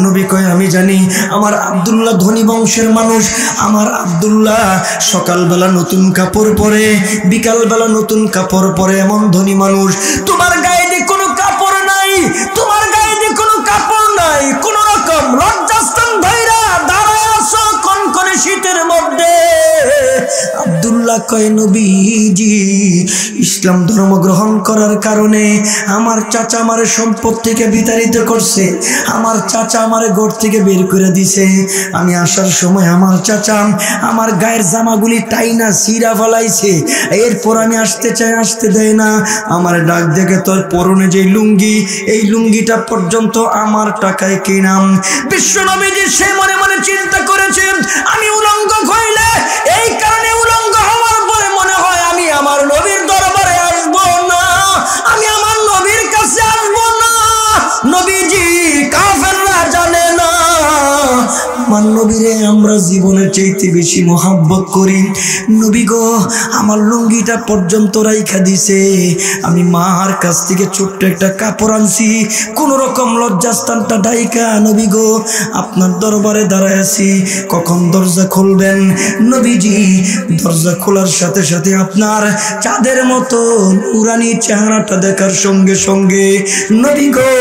Speaker 1: নবী কয়, আমি জানি, আমার আব্দুল্লাহ ধনী বংশের মানুষ। আমার আব্দুল্লাহ সকালবেলা নতুন কাপড় পরে, বিকালবেলা নতুন কাপড় পরে, এমন ধনী মানুষ। তোমার গায়ে দিয়ে কোনো কাপড় নাই, তোমার গায়ে দিয়ে কোনো কাপড় নাই, কোন রকম লজ্জাস্থান ধইরা দাঁড়ায় আছো কনকনে শীতের মধ্যে। আব্দুল্লাহ কয়, নবীজি ইসলাম ধর্ম গ্রহণ করার কারণে আমার চাচা আমার সম্পদ থেকে বিতাড়িত করছে, আমার চাচা আমার ঘর থেকে বের করে দিছে। আমি আসার সময় আমার চাচা আমার গায়ের জামাগুলি টাইনা সিরা ফলাইছে, এরপর আমি আসতে চাই, আসতে দেয় না। আমার ডাক দেখে তোর পরনে যে লুঙ্গি, এই লুঙ্গিটা পর্যন্ত আমার টাকায় কিনাম। বিশ্ব নবীজি সে মনে মনে চিন্তা করেছেন, আমি উলঙ্গ হইলে, এই কারণে উলঙ্গ হওয়ার পরে মনে হয় আমি আমার নবীর দরবারে আসবো না, আমি আমার নবীর কাছে আসবো না। নবীজি কাফেররা জানে না আমার নবীরে আমরা জীবনের চাইতে বেশি মোহাব্বত করি। নবী গো, আমার লুঙ্গিটা পর্যন্ত রাইখা দিছে, আমি মার কাছ থেকে ছোট্ট একটা কাপড় আনছি, কোন রকম লজ্জাস্থানটা ডাইকা নবী গো আপনার দরবারে দাঁড়ায় আছি, কখন দরজা খুলবেন? নবীজি দরজা খোলার সাথে সাথে আপনার চাঁদের মতো নুরানি চেহারাটা দেখার সঙ্গে সঙ্গে নবী গো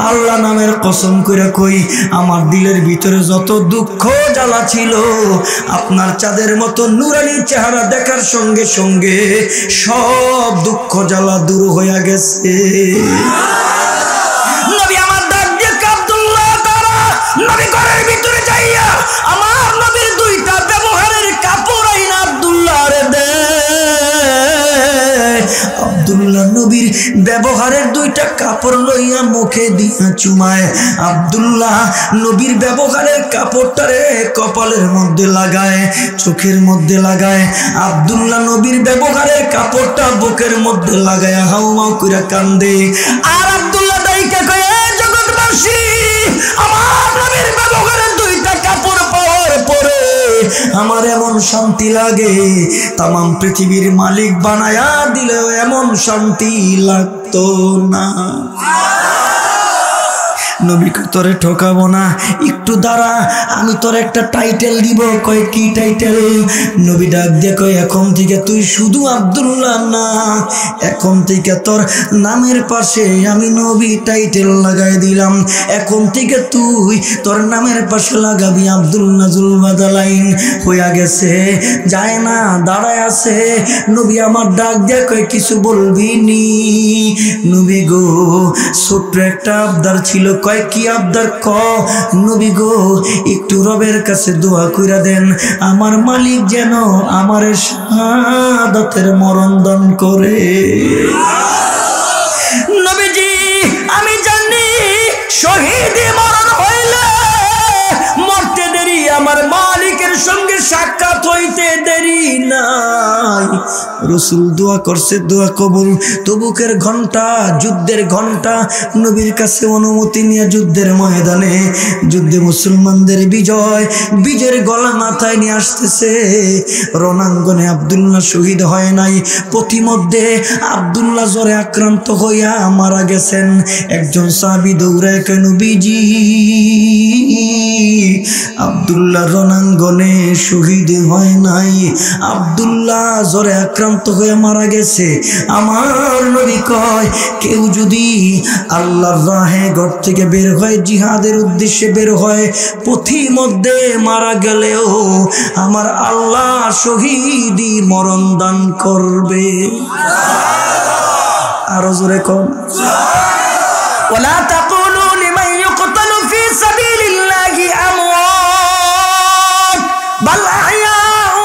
Speaker 1: আল্লাহ নামের কসম করে কই, আমার দিলের ভিতরে যত দুঃখ জ্বালা ছিল, আপনার চাঁদের মতো নুরানি চেহারা দেখার সঙ্গে সঙ্গে সব দুঃখ জ্বালা দূর হয়ে গেছে। নবী আমার ডাক দিয়ে আব্দুল্লাহ তারা নবী ঘরের ভিতরে যাইয়া আমার নবীর দুইটা ব্যবহারের কাপড় আইনা আব্দুল্লাহ রে দে। আব্দুল্লাহ নবীর ব্যবহারের দুইটা কাপড় লইয়া মুখে দিয়া চুমায়। আব্দুল্লাহ নবীর ব্যবহারের কাপড়টারে কপালের মধ্যে লাগায়, চোখের মধ্যে লাগায়। আব্দুল্লাহ নবীর ব্যবহারের কাপড়টা বুকের মধ্যে লাগায় হাউমাউ করে কান্দে। আর আব্দুল্লাহ দাইকা কয়, জগৎবাসী, আমার নবীর ব্যবহারের দুইটা কাপড় পাওয়ার পরে আমার এমন শান্তি লাগে, তামাম পৃথিবীর মালিক বানায়া দিলেও এমন শান্তি লাগতো না। নবী কয় তোরে ঠকাবো না, একটু দাঁড়া, আমি তোর একটা টাইটেল দিব। কয় কি টাইটেল? নবী ডাক দিয়ে কয় এখন থেকে তুই শুধু আব্দুল্লাহ না, এখন থেকে তোর নামের পাশে আমি নবী টাইটেল লাগাই দিলাম। এখন থেকে তুই তোর নামের পাশে লাগাবি আব্দুল্লাহ জুল বাদালাইন। হইয়া গেছে, যায় না, দাঁড়ায় আছে। নবী আমার ডাক দিয়ে কয় কিছু বলবি নি? নবী গো ছোট্ট একটা আবদার ছিল। কয় কি আবদার? ক। নবী গো একটু রবের কাছে দোয়া কইরা দেন, আমার মালিক যেন আমার শাহাদাতের মরণ দান করে। নবীজি আমি জানি শহীদে মরণ হইলে মরতে দেরি, আমার মালিকের সঙ্গে সাক্ষাৎ হইতে দেরি নাই। রাসূল দোয়া করছে, দোয়া কবুল। তবুকের ঘন্টা, যুদ্ধের ঘন্টা, নবীর কাছে অনুমতি নিয়ে যুদ্ধের ময়দানে, যুদ্ধে মুসলমানদের বিজয়, বিজয়ের গলা মাথায় নিয়ে আসতেছে। রণাঙ্গনে আব্দুল্লাহ শহীদ হয় নাই, পথিমধ্যে আব্দুল্লাহ জ্বরে আক্রান্ত হইয়া মারা গেছেন। একজন সাহাবী দৌড়ায় কেন, নবীজি আব্দুল্লাহ রণাঙ্গনে শহীদ হয় নাই, আব্দুল্লাহ জ্বরে আক্রান্ত হয়ে মারা গেছে। আমার নবী কয় কেউ যদি আল্লাহর রাহে ঘর থেকে বের হয়, জিহাদের উদ্দেশ্যে বের হয়, পথিমধ্যে মারা গেলেও আমার আল্লাহ শহীদি মরণ দান করবে। আরো জোরে কোন ওয়ালা তাকুলু লিমান ইউকতালু ফি সাবিলিল্লাহি আমওয়াত বাল আহয়াউ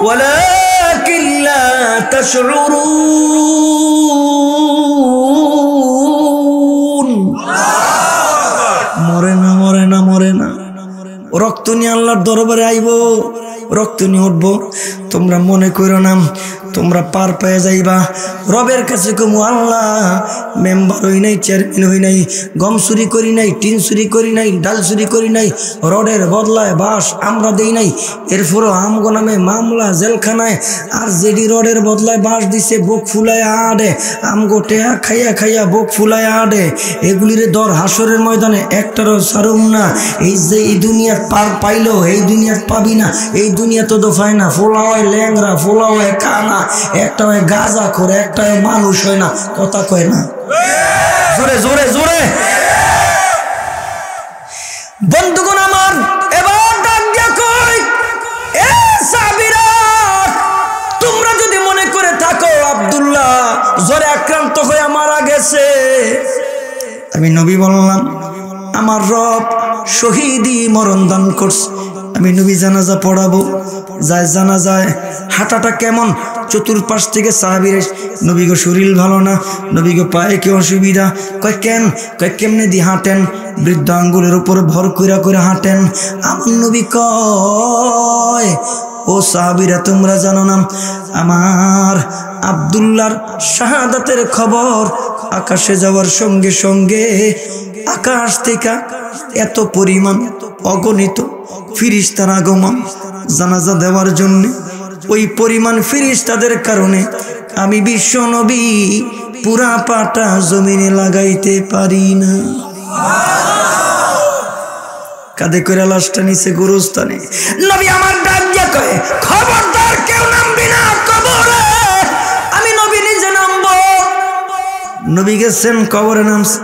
Speaker 1: ওয়ালাকিন লা তাশউরুন। মরে না, মরে না, মরে না। রক্ত নিয়ে আল্লাহর দরবারে আইব, রক্ত নিয়ে উঠবো। তোমরা মনে করো না তোমরা পার পেয়ে যাইবা। রবের কাছে কমু আল্লাহ মেম্বার হই নাই, চেয়ারম্যান হই নাই, গম চুরি করি নাই, টিন চুরি করি নাই, ডাল চুরি করি নাই, রডের বদলায় বাস আমরা দেই নাই, এরপরও আমগো নামে মামলা জেলখানায়। আর যেডি রডের বদলায় বাস দিছে বুক ফুলায় আডে, আমগো টেহা খাইয়া খাইয়া বুক ফুলায় আডে। এগুলিরে দর হাসরের ময়দানে একটারও সারুম না। এই যে এই দুনিয়ার পার পাইলো, এই দুনিয়ার পাবি না। এই দুনিয়া তো দোফায় না, ফোলা হয় ল্যাংরা, ফোলা হয় কানা, একটা হয় গাজা করে, একটা হয় মানুষ হয় না, কথা কয় না। জোরে জোরে জোরে বন্ধুগণ আমার, এবার ডাক দিয়া কই, এ সাহাবীরা তোমরা যদি মনে করে থাকো আব্দুল্লাহ জ্বরে আক্রান্ত হয়ে মারা গেছে, আমি নবী বললাম আমার রব শহীদি মরণ দান করছে, আমি নবী জানাজা পড়াবো। যায় জানাজায় হাঁটাটা কেমন, চতুর্পাশ থেকে সাহাবীর, নবী গো শরীর ভালো না, নবী গো পায়ে কি অসুবিধা? কয় কেন? কয় কেমনে দিয়ে হাঁটেন? বৃদ্ধ আঙ্গুলের উপর ভর কইরা কইরা হাঁটেন। আমার নবী কয় ও সাহাবীরা তোমরা জানো না আমার আব্দুল্লাহর শাহাদাতের খবর আকাশে যাওয়ার সঙ্গে সঙ্গে আকাশ থেকে এত পরিমাণ অগণিত ফিরিস্তার আগমন জানাজা দেওয়ার জন্য, ওই পরিমাণ ফিরিস্তাদের কারণে আমি বিশ্ব নবী পুরা পাটা জমিনে লাগাইতে পারি না। কাঁধে করে লাশটা নিচে গোরস্থানে। নবী আমার ডাক দিয়া কয় খবরদার কেউ নামবি না কবরে, আমি নবী নিজে নামবো। নবী গেছেন কবরে, নামছে,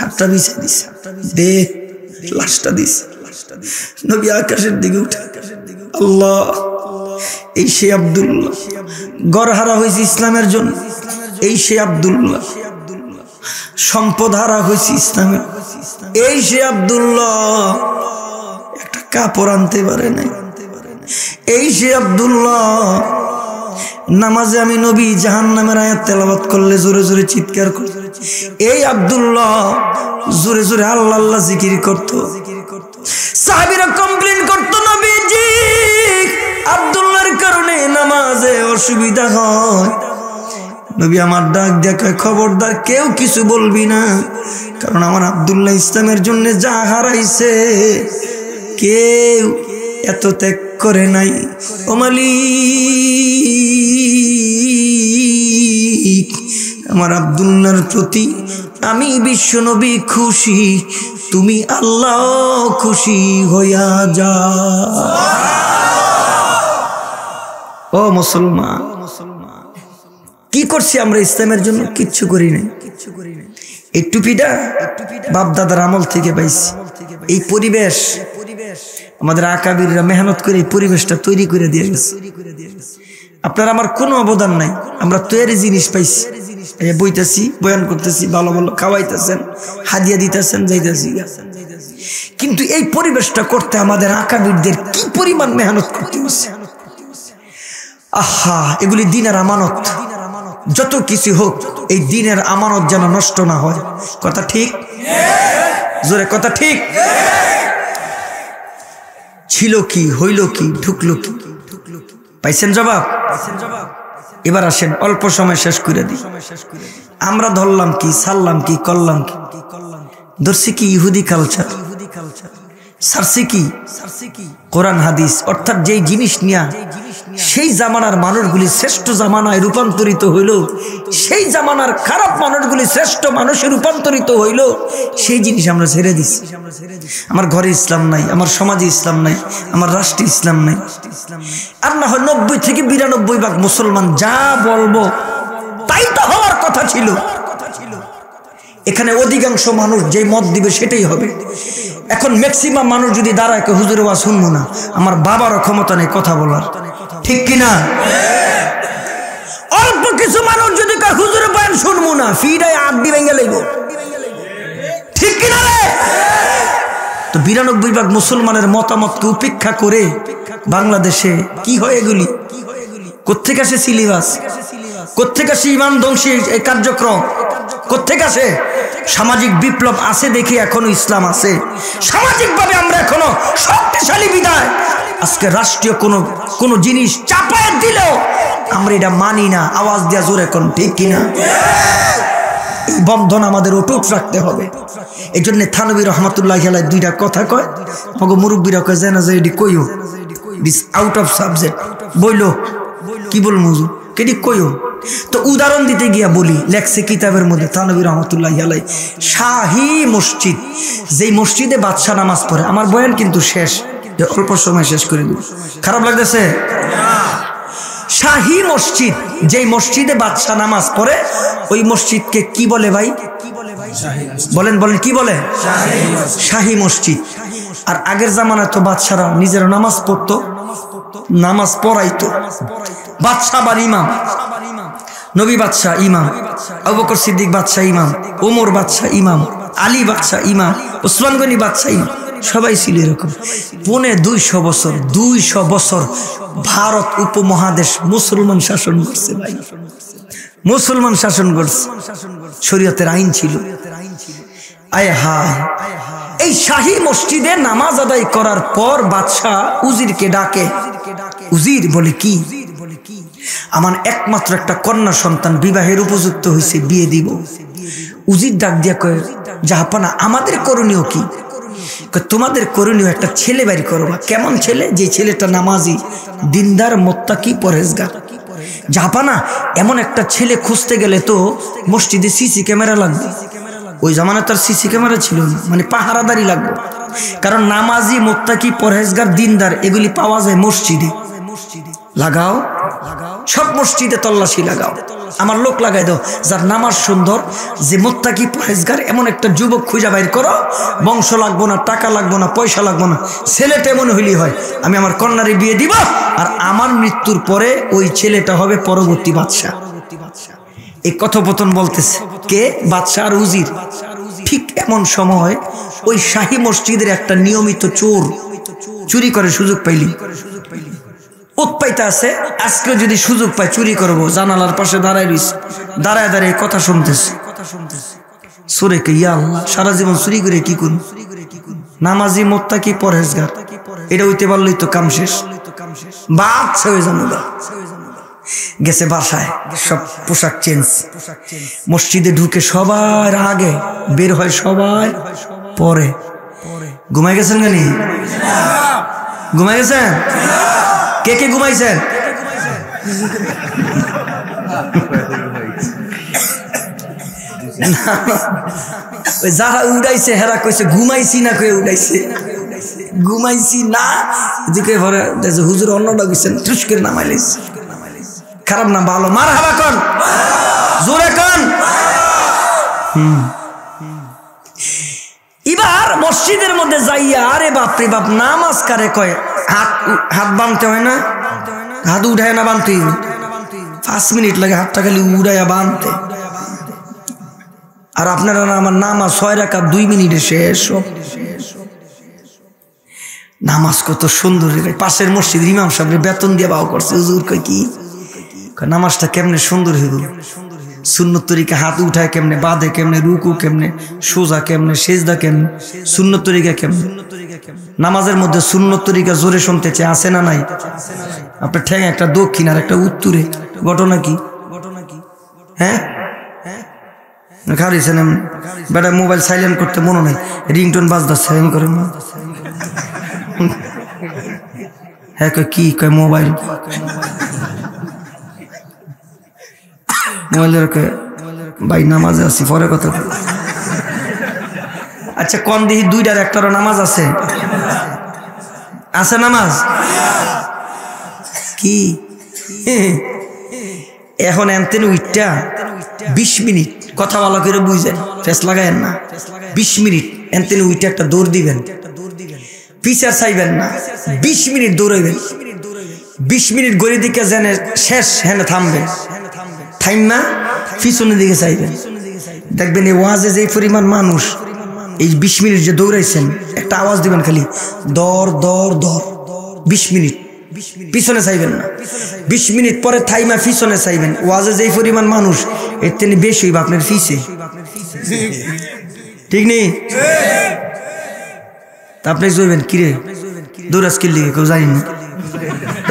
Speaker 1: হাতটা বিছে দিছে, দে লাশটা দিছে। নবী আকাশের দিকে উঠে, আল্লাহ এই সে আব্দুল্লাহ গড় হারা হয়েছে ইসলামের জন্য, এই সে আব্দুল্লাহ সম্পদ হারা হয়েছে ইসলামের, এই সে আব্দুল্লাহ একটা কাপড় আনতে পারে নাই, এই সে আব্দুল্লাহ নামাজে আমি নবী জাহান্নামের আয়াত তেলাওয়াত করলে জোরে জোরে চিৎকার করত, এই আব্দুল্লাহ জোরে জোরে আল্লাহ আল্লাহ জিকির করত। সাহাবীরা কমপ্লেইন করত, নবীজি আব্দুল্লাহর কারণে নামাজে অসুবিধা হয়। নবী আমার ডাক দেখায় খবরদার কেউ কিছু বলবি না, কারণ আমার আব্দুল্লাহ ইসলামের জন্য যা হারাইছে কেউ এত ত্যাগ করে নাই। ও মালিক আমার আব্দুল্লাহর প্রতি আমি বিশ্বনবী খুশি, তুমি আল্লাহ খুশি হইয়া যা। ও মুসলমান, কি করছি আমরা ইসলামের জন্য? কিচ্ছু করি নাই। এই টুপিটা বাপ দাদার আমল থেকে পাইছি। এই পরিবেশ আমাদের আকাবিররা মেহনত করে এই পরিবেশটা তৈরি করে দিয়ে গেছে। আপনার আমার কোনো অবদান নাই, আমরা তৈরি জিনিস পাইছি। বইতেছি, বয়ান করতেছি, ভালো ভালো খাওয়াইতেছেন, হাদিয়া দিতেছেন, যাইতেছি। কিন্তু এই পরিবেশটা করতে আমাদের আকাবিরদের কি পরিমাণ মেহনত করতে হচ্ছে। আহা, এগুলি দিনের আমানত। যত কিছু হোক, এই দিনের আমানত যেন নষ্ট না হয়। কথা ঠিক? জোরে কথা ঠিক? ছিল কি, হইল কি, ঢুকলো কি? পাইছেন জবাব? এবার আসেন অল্প সময় শেষ করে দিই। আমরা ধরলাম কি, ছাড়লাম কি, করলাম কি? ধরছি কি ইহুদি কালচার, ছাড়ছি কি কোরআন হাদিস। অর্থাৎ যেই জিনিস নিয়া সেই জামানার মানুষগুলি শ্রেষ্ঠ জামানায় রূপান্তরিত হইল, সেই জামানার খারাপ মানুষগুলি শ্রেষ্ঠ মানুষে রূপান্তরিত হইল, সেই জিনিস আমরা ছেড়ে দিচ্ছি। আমার ঘরে ইসলাম নাই, আমার সমাজে ইসলাম নাই, আমার রাষ্ট্রে ইসলাম নাই। আর না হয় 90 থেকে 92% মুসলমান যা বলবো তাই তো হওয়ার কথা ছিল। এখানে অধিকাংশ মানুষ যে মত দিবে সেটাই হবে। এখন ম্যাক্সিমাম মানুষ যদি দাঁড়ায় হুজুরের ওয়াজ শুনবো না, আমার বাবারও ক্ষমতা নেই কথা বলার, ঠিক কিনা? অল্প কিছু মানুষ যদি হুজুরের বয়ান শুনবো না, ফিরাই আড্ডি ভেঙে লইব, ঠিক কিনা রে? তো 92% মুসলমানের মতামতকে উপেক্ষা করে বাংলাদেশে কি হয় এগুলি? কোত্থেকে আসে সিলেবাস? কোত্থেকে আসে ইমান ধ্বংসী এই কার্যক্রম? কোত্থেকে আসে? সামাজিক বিপ্লব আছে দেখে এখনো ইসলাম আছে। সামাজিকভাবে আমরা এখনো শক্তিশালী বিদায় আজকে রাষ্ট্রীয় কোনো জিনিস চাপায় দিলেও আমরা এটা মানি না। আওয়াজ দেওয়া জোরে কোন, ঠিক কিনা? এই বন্ধন আমাদের অটুট রাখতে হবে। এই জন্য থানবী রহমাতুল্লাহ আলাইহি দুইটা কথা কয়, মগো মুরব্বীরা কয় জানা যায় এটি কইও, দিস আউট অফ সাবজেক্ট। বইলো কি বল মুজু কেডি কইও। তো উদাহরণ দিতে গিয়া বলি, লেখছে কিতাবের মধ্যে থানবী রহমাতুল্লাহ আলাইহি, শাহী মসজিদ, যেই মসজিদে বাদশা নামাজ পড়ে। আমার বয়ান কিন্তু শেষ, অল্প সময় শেষ করে দিব। খারাপ লাগতেছে? শাহী মসজিদ, যেই মসজিদে বাদশা নামাজ পড়ে, ওই মসজিদকে কি বলে ভাই? বলেন বলেন, কি বলে? শাহী মসজিদ। আর আগের জামানায় তো বাদশারা নিজেরা নামাজ পড়তো, নামাজ পড়াইতো। বাদশা বা ইমাম, নবী বাদশা ইমাম, আবু বকর সিদ্দিক বাদশা ইমাম, ওমর বাদশা ইমাম, আলী বাদশা ইমাম, ওসমান গনি বাদশা ইমাম, সবাই ছিল এরকম। 250 বছর ভারত উপমহাদেশ মুসলমান শাসন করছে ভাই, মুসলমান শাসন করছে, শরীয়তের আইন ছিল। আয় হায়, এই শাহী মসজিদে নামাজ আদায় করার পর বাদশা উজিরকে ডাকে। উজির বলে কি? আমার একমাত্র একটা কন্যা সন্তান বিবাহের উপযুক্ত হয়েছে, বিয়ে দিব। উজির ডাক দিয়া কয়, জাহাপানা আমাদের করণীয় কি? তোমাদের করণীয় একটা ছেলে বাড়ি করবা। কেমন ছেলে? যে ছেলেটা নামাজি, দিনদার, মুত্তাকি, পরহেজগার। জাহাপানা এমন একটা ছেলে খুঁজতে গেলে তো মসজিদে সিসি ক্যামেরা লাগবে। ওই জামানায় তার সিসি ক্যামেরা ছিল না, মানে পাহারাদারি লাগবে। কারণ নামাজি, মুত্তাকি, পরহেজগার, দিনদার এগুলি পাওয়া যায় মসজিদে। লাগাও, সব মসজিদে তল্লাশি লাগাও, আমার লোক লাগাই দাও, যার নামাজ সুন্দর, যে মুত্তাকি, পরহেজগার, এমন একটা যুবক খুঁজা বাইর করো। বংশ লাগবো না, টাকা লাগবো না, পয়সা লাগবো না, ছেলেটা এমন হইলেই হয়। আমি আমার কন্যারে বিয়ে দিব, আর আমার মৃত্যুর পরে ওই ছেলেটা হবে পরবর্তী বাদশা। এই কথোপকথন বলতেছে কে? বাদশা আর উজির। ঠিক এমন সময় ওই শাহী মসজিদের একটা নিয়মিত চোর চুরি করে, সুযোগ পাইলি উৎপাইতে আছে। আজকে যদি সুযোগ পায় চুরি করবো, জানালার পাশে দাঁড়ায় রইছে, দাঁড়ায় দাঁড়ায় কথা শুনতেছে। চোরে কে, ইয়া আল্লাহ, সারা জীবন চুরি করে কি করুন? নামাজি, মুত্তাকি, পরহেজগার, এটা হইতে পারলেই তো কাম শেষ। বাচ্চা হয়ে যাবো। গেছে বাসায়, সব পোশাক চেঞ্জ, মসজিদে ঢুকে সবার আগে, বের হয় সবাই পরে। ঘুমাই গেছেন গানি? ঘুমাই গেছেন? কে কে ঘুমাইছেন? ওই যারা উড়াইছে হেরা কইছে ঘুমাইছি না কয়ে উড়াইছে, ঘুমাইছি না এদিকে ভরে হুজুর অন্যটা গেছেন ঠুস করে নামাইলেছে। খারাপ না ভালো? মারহাবা কোন, জোরে কোন। এবার মসজিদের মধ্যে যাইয়া আরে বাপরে বাপ নামাজ কারে কয়, হাত বাঁধতে হয় না, হাত উঠায় না বাঁধতে 5 মিনিট লাগে হাতটা খালি উড়াইয়া বাঁধতে। আর আপনারা না আমার নামাজ 6 রাকাত 2 মিনিটে শেষ। নামাজ কত সুন্দর। পাশের মসজিদ ইমাম সাহেব বেতন দিয়ে বাও করছে। হুজুর কয় কি নামাজটা কেমনে সুন্দর হইব, সুন্নত তরিকা হাত উঠায় কেমনে, বাঁধে কেমনে, রুকু কেমনে, সোজা কেমনে, সেজদা কেমনে, সুন্নত তরিকা কেমনে। নামাজের মধ্যে সুন্নত তরিকা জোরে শুনতে চাই, আছে না নাই? আপনার ঠ্যাং একটা দক্ষিণ আর একটা উত্তরে, ঘটনা কি? হ্যাঁ খারিছেন বেটা মোবাইল সাইলেন্ট করতে মনে নাই, রিংটোন বাজদাচ্ছে এমন করে। হ্যাঁ কয় কি কয় মোবাইল, মোবাইলের ভাই নামাজে আছি পরে কথা। আচ্ছা কোন দিহি 2টার 1টারও নামাজ আছে? আছে নামাজ কি? এখন এনতেন উইটটা 20 মিনিট কথা ভালো করে বুঝেন, ফেস লাগায়েন না। 20 মিনিট এনতেন উইটটা একটা দৌড় দিবেন, পিছার চাইবেন না, 20 মিনিট দৌড়াইবেন। 20 মিনিট গড়ি দিকে জেনে শেষ হেনে থামবেন, থাইমা পিছনের দিকে চাইবেন। দেখবেন এই ওয়াজে যে পরিমাণ মানুষ, এই 20 মিনিট যে দৌড়াইছেন একটা আওয়াজ দিবেন খালি দৌড় দৌড় দৌড়। 20 মিনিট পিছনে চাইবেন না, 20 মিনিট পরে থাইমা পিছনে চাইবেন। ওয়াজে যে পরিমাণ মানুষ এর থেকে বেশি হইব আপনার পিছে, ঠিক নেই? আপনি জইবেন কিরে দৌড়াস কি লিগে কেউ জানি না,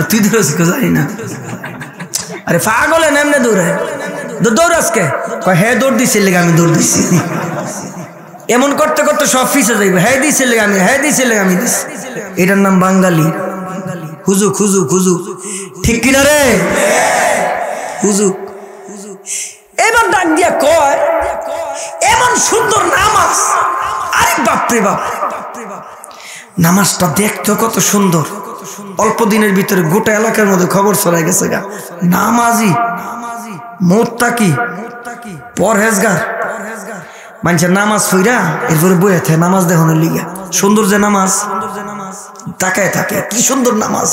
Speaker 1: তুই দৌড়াস কেউ জানি না। আরে পাগল এমনি দৌড়ায়, দৌড়াস কে? হ্যাঁ দৌড় দিছে লেগে আমি দৌড় দিছি। এমন করতে করতে সব পিছে যাইব, হ্যাঁ দিছে লেগে আমি, হ্যাঁ দিছে লেগে আমি দিছি। এটার নাম বাঙালি। হুজুক হুজুক হুজুক, ঠিক কিনা রে? হুজুক। এবার ডাক দিয়া কয় এমন সুন্দর নামাজ, আরে বাপরে বাপ, নামাজটা দেখতে কত সুন্দর। অল্প দিনের ভিতরে গোটা এলাকার মধ্যে খবর ছড়াই গেছে গা, নামাজি মোত্তাকি পরহেজগার। মানুষের নামাজ ফইরা এরপরে বইয়ে থাকে নামাজ দেখানোর লিগা। সুন্দর যে নামাজ, তাকায় থাকে কি সুন্দর নামাজ।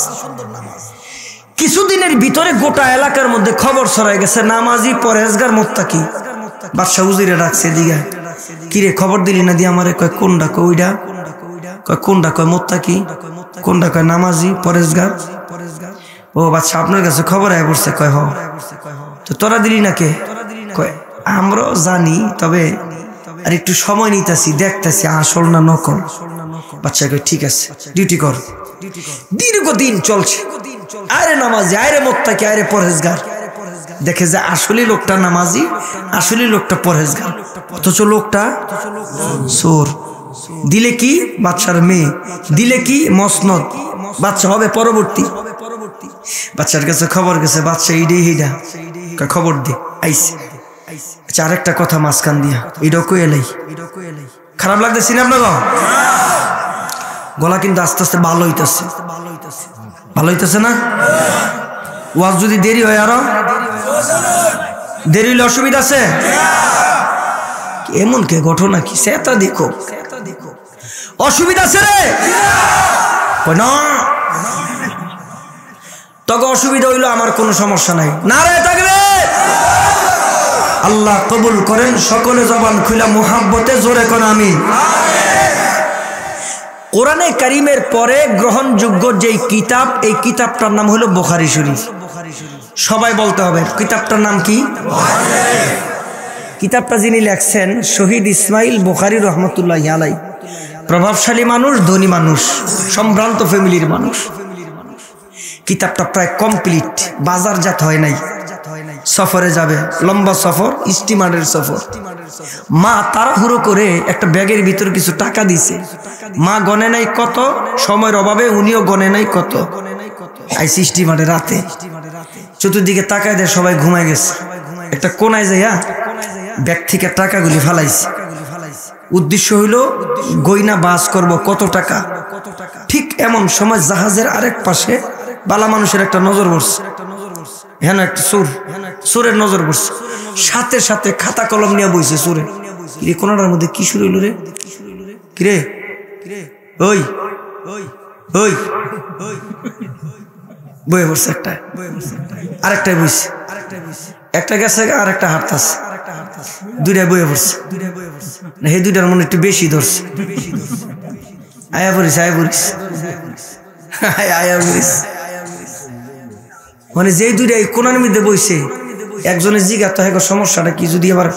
Speaker 1: কিছুদিনের ভিতরে গোটা এলাকার মধ্যে খবর ছড়াই গেছে নামাজি পরহেজগার মোত্তাকি। বাদশা উজিরে রাখছে দিঘা, কিরে খবর দিলি না দিয়ে আমারে? কয় কোনটা? কয় ওইটা। কয় কোনটা? কয় মোত্তাকি। কোনটা? কয় নামাজি পরহেজগার। ও বাদশা আপনার কাছে খবর আয় পড়ছে। কয় হ। তো তোরা দিলি না কে? কয় আমরাও জানি, তবে আর একটু সময় নিতেছি, দেখতেছি আসল না নকল। বাচ্চা কয় ঠিক আছে ডিউটি কর। দীর্ঘদিন চলছে, আরে নামাজি, আরে মোত্তাকি, আরে পরহেজগার। দেখে যে আসলে লোকটা নামাজি, আসলে লোকটা পরহেজগার, অথচ লোকটা চোর। দিলে কি বাচ্চার মেয়ে, দিলে কি মসনদ, বাচ্চা হবে পরবর্তী। বাচ্চার কাছে খবর গেছে, বাচ্চা ইডে হিডা খবর দে আইসে। আচ্ছা আরেকটা কথা মাঝখান দিয়া, এটাও কই এলাই, খারাপ লাগতেছি না আপনার গলা? কিন্তু আস্তে আস্তে ভালো হইতেছে, ভালো হইতেছে না? ওয়াজ যদি দেরি হয়, আরো দেরি হলে অসুবিধা আছে? এমন কে ঘটনা কি সেটা দেখো, অসুবিধা আছে রে না? তবে অসুবিধা হইলো আমার কোনো সমস্যা নাই। না রে থাকবে, আল্লাহ কবুল করেন। সকলে জবান খুলা মুহাব্বতে জোরে কোন আমিন। কোরআনে কারিমের পরে গ্রহণযোগ্য যেই কিতাব, এই কিতাবটার নাম হলো বুখারী শরীফ। সবাই বলতে হবে কিতাবটার নাম কি? কিতাবটা যিনি লেখছেন শহীদ ইসমাইল বুখারী রহমতুল্লাহি আলাইহি। প্রভাবশালী মানুষ, ধনী মানুষ, সম্ভ্রান্ত ফ্যামিলির মানুষ। কিতাবটা প্রায় কমপ্লিট, বাজারজাত হয় নাই। সফরে যাবে, লম্বা সফর, স্টিমারের সফর। মা তাড়াহুড়ো করে একটা ব্যাগের ভিতর কিছু টাকা দিছে। মা গনে নাই কত, সময়ের অভাবে উনিও গনে নাই কত। আইসি স্টিমারে রাতে, চতুর্দিকে তাকায় দেয় সবাই ঘুমায় গেছে। একটা কোনায় যাইয়া ব্যাগ থেকে টাকাগুলি ফালাইছে। উদ্দেশ্য হইল গয়না বাস করব কত টাকা। ঠিক এমন সময় জাহাজের আরেক পাশে বালা মানুষের একটা নজর পড়ছে। হ্যাঁ একটা চোরের নজর পড়ছে। সাথে সাথে খাতা কলম নিয়ে বইছে চোরে। কিরে কোনাটার মধ্যে কি শুরু হইল রে? কিরে ওই ওই বয়ে পড়ছে একটা, আরেকটাই বইছে, একটা গেছে আর একটা হাঁটতাছে, দুইটাই বয়ে পড়ছে। এই দুইটার মনে একটু বেশি ধরছে। আয়া পড়িস মানে যেই দুইটাই কোনার মধ্যে বইছে একজনের জিগা তো এখন সমস্যাটা কি, যদি আবার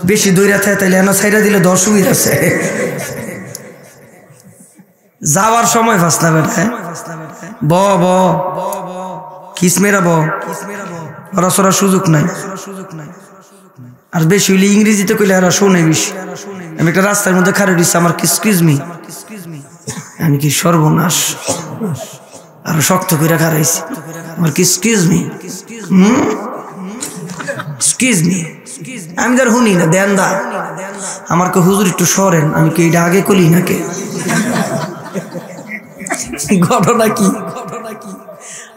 Speaker 1: বেশি দৌড়া থাকে তাহলে এনা ছাইরা দিলে দর সুবিধা আছে। যাওয়ার সময় ফাঁসলা বেটা ব কিসমেরা ওরা সরা সুযোগ নাই। আর বেশি হইলে ইংরেজিতে কইলে এরা শোনে বেশি। আমি একটা রাস্তার মধ্যে খাড়ে দিচ্ছি, আমার এক্সকিউজ মি, আমি কি সর্বনাশ আরো শক্ত করে খাড়াইছি, আমার কি এক্সকিউজ মি, এক্সকিউজ মি। আমি তার শুনি না, দেন দা আমার কে হুজুর একটু সরেন, আমি কি এটা আগে কলি নাকি? ঘটনা কি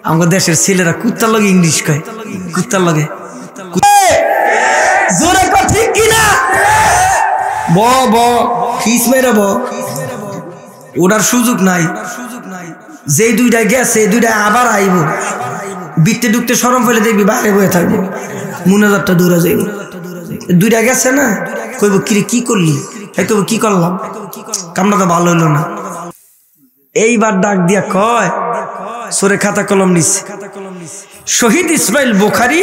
Speaker 1: আমাদের দেশের ছেলেরা কুত্তার লগে ইংলিশ কয়, কুত্তার লগে জোরে কর ঠিক কিনা? ওটার সুযোগ নাই। যে দুইটা গেছে দুইটা আবার আইব, বিত্তে ঢুকতে সরম ফেলে দেখবি বাইরে বয়ে থাকবো, মুনাজারটা দূরে যাইব। দুইটা গেছে না, কইব কিরে কি করলি, কইব কি করলাম, কামটা তো ভালো হইলো না। এইবার ডাক দিয়া কয় সরে খাতা কলম নিচ্ছে। শহীদ ইসমাইল বুখারী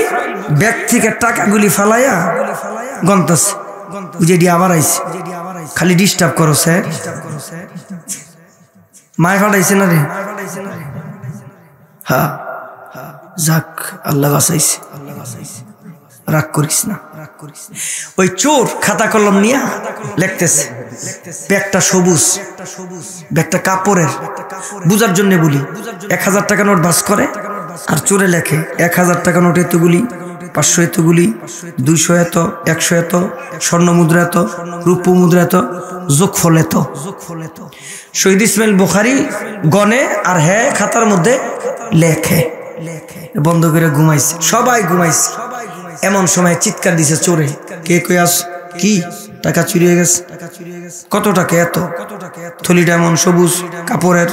Speaker 1: ব্যাগ থেকে টাকাগুলি ফালাইয়া গন্তাছে, যেটি আবার আইছে, খালি ডিস্টার্ব করো স্যার। মায় ফাটাইছে না রে? হ্যাঁ যাক, আল্লাহ বাঁচাইছে, রাগ করিস না। ওই চোর খাতা কলম নিয়ে লিখতেছে, ব্যাগটা সবুজ, ব্যাগটা কাপড়ের। বুঝার জন্য বলি, 1000 টাকা নোট বাস করে আর চোরে লেখে 1000 টাকা নোট এতগুলি, 500 এতগুলি, 200 এত, 100 এত, স্বর্ণ মুদ্রা এত, রূপ মুদ্রা এত, যোগফল এত। শহীদ ইসমাইল বুখারী গনে আর হ্যাঁ খাতার মধ্যে লেখে। বন্ধ করে ঘুমাইছে, সবাই ঘুমাইছে। এমন সময় চিৎকার দিছে চোরে, কে কই আস, কি টাকা চুরি হয়ে গেছে? কত টাকা? এত। থলিটা এমন সবুজ কাপড়ের,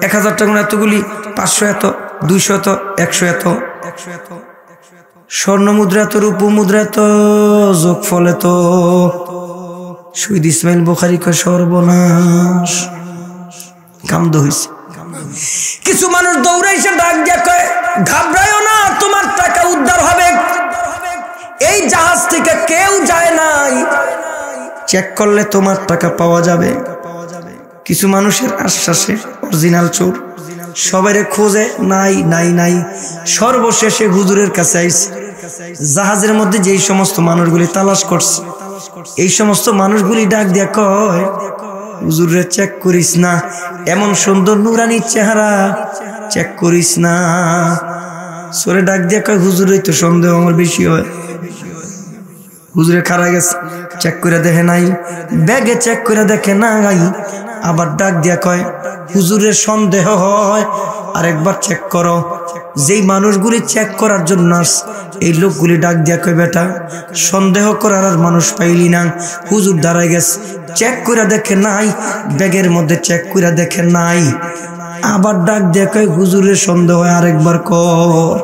Speaker 1: 1000 টাকা এতগুলি, 500 এত, 200 এত, 100 এত, স্বর্ণ মুদ্রা এত, রূপ মুদ্রা এত, যোগফল এত। শহীদ ইসমাইল বুখারী কয় সর্বনাশ, কামদ হইছে। কিছু মানুষ দৌড়াইছে, ডাক দিয়া কয় ঘাবড়াইও না, তোমার টাকা উদ্ধার হবে। এই জাহাজ থেকে কেউ যায় নাই, চেক করলে তোমার টাকা পাওয়া যাবে। কিছু মানুষের আশ্বাসে অরিজিনাল চোর সবাই খোঁজে, নাই নাই নাই, সর্বশেষে হুজুরের কাছে আইছে। জাহাজের মধ্যে যেই সমস্ত মানুষগুলি তালাশ করছে, এই সমস্ত মানুষগুলি ডাক দিয়া কয় হুজুরে চেক করিস না, এমন সুন্দর নুরানি চেহারা, চেক করিস না। সরে ডাক দিয়া কয় হুজুরের তো সন্দেহ আমার বেশি হয়। হুজুরে খাড়া গেছে, চেক করে দেখে নাই, ব্যাগে চেক করে দেখে নাই। আবার ডাক দিয়া কয় হুজুরের সন্দেহ হয়, আরেকবার চেক করো। যেই মানুষগুলি চেক করার জন্য এই লোকগুলি ডাক দিয়া কয় বেটা সন্দেহ করার আর মানুষ পাইলি না। হুজুর দাঁড়ায় গেছে, চেক করে দেখে নাই, ব্যাগের মধ্যে চেক করে দেখে নাই। আবার ডাক দিয়া কয় হুজুরের সন্দেহ হয়, আরেকবার কর।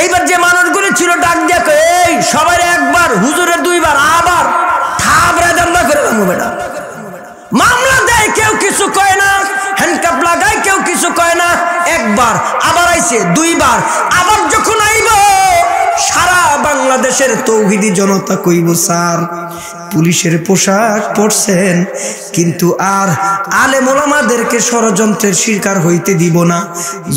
Speaker 1: এইবার যে মানুষগুলি ছিল ডাক দিয়া কয় এই সবাই একবার, হুজুরের 2 বার, আবার থাবড়া দান্দা করে দেবো বেটা। মামলা দেয় কেউ কিছু কয় না, হ্যান্ডকাপ লাগায় কেউ কিছু কয় না। একবার, আবার আইছে 2 বার, আবার যখন আইব সারা বাংলাদেশের তৌহিদি জনতা কইব স্যার পুলিশের পোশাক পরছেন, কিন্তু আর আলেম ওলামাদেরকে ষড়যন্ত্রের শিকার হইতে দিব না।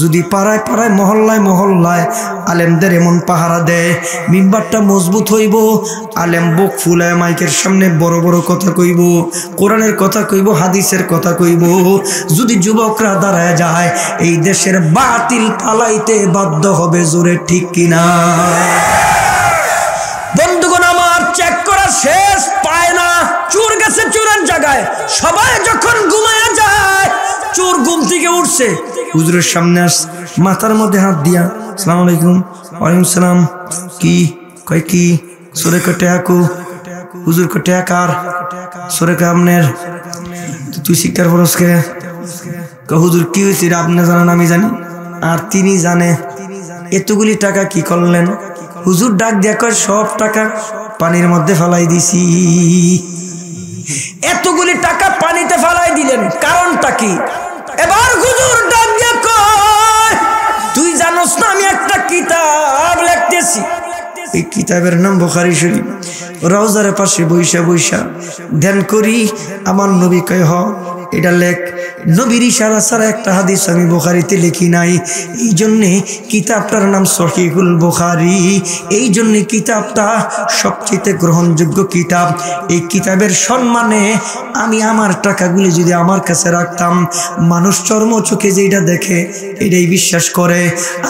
Speaker 1: যদি পাড়ায় পাড়ায় মহল্লায় মহল্লায় আলেমদের এমন পাহারা দেয়, মিম্বারটা মজবুত হইব, আলেম বুক ফুলায় মাইকের সামনে বড় বড় কথা কইব, কোরআনের কথা কইব, হাদিসের কথা কইব। যদি যুবকরা দাঁড়ায় যায়, এই দেশের বাতিল পালাইতে বাধ্য হবে। জোরে ঠিক কিনা? বন্ধুগণ গেছে চোরের জায়গায়। সবাই যখন ঘুমায়া যায়, চোর ঘুম থেকে উঠছে, হুজুরের সামনে আস, মাথার মধ্যে হাত দিয়া, আসসালামু আলাইকুম। ওয়ালাইকুম সালাম। কি কয় কি? চোরে কটে আকু। হুজুর কটে আকার চোরে কামনের। তুই শিক্ষার পরশকে হুজুর কি হয়েছে আপনি জানেন আমি জানি, আর তিনি জানে। এতগুলি টাকা কি করলেন? হুজুর ডাক দিয়া কয় সব টাকা পানির মধ্যে ফেলাই দিছি। এতগুলি টাকা পানিতে ফেলাই দিলেন, কারণটা কি? এবার হুজুর ডাক দিয়া কয় তুই জানোস না আমি একটা কিতাব লিখতেছি, এই কিতাবের নাম বুখারী শরীফ। রওজার পাশে বইসা বইসা ধ্যান করি, আমার নবী কয় হ এটা লেখ। নবীর ইশারা ছাড়া একটা হাদিস আমি বুখারীতে লিখি নাই। এই জন্যে কিতাবটার নাম সহিহুল বুখারী। এই জন্যে কিতাবটা সবচেয়ে গ্রহণযোগ্য কিতাব। এই কিতাবের সম্মানে আমি আমার টাকাগুলি যদি আমার কাছে রাখতাম, মানুষ চর্ম চোখে যেটা দেখে এটাই বিশ্বাস করে।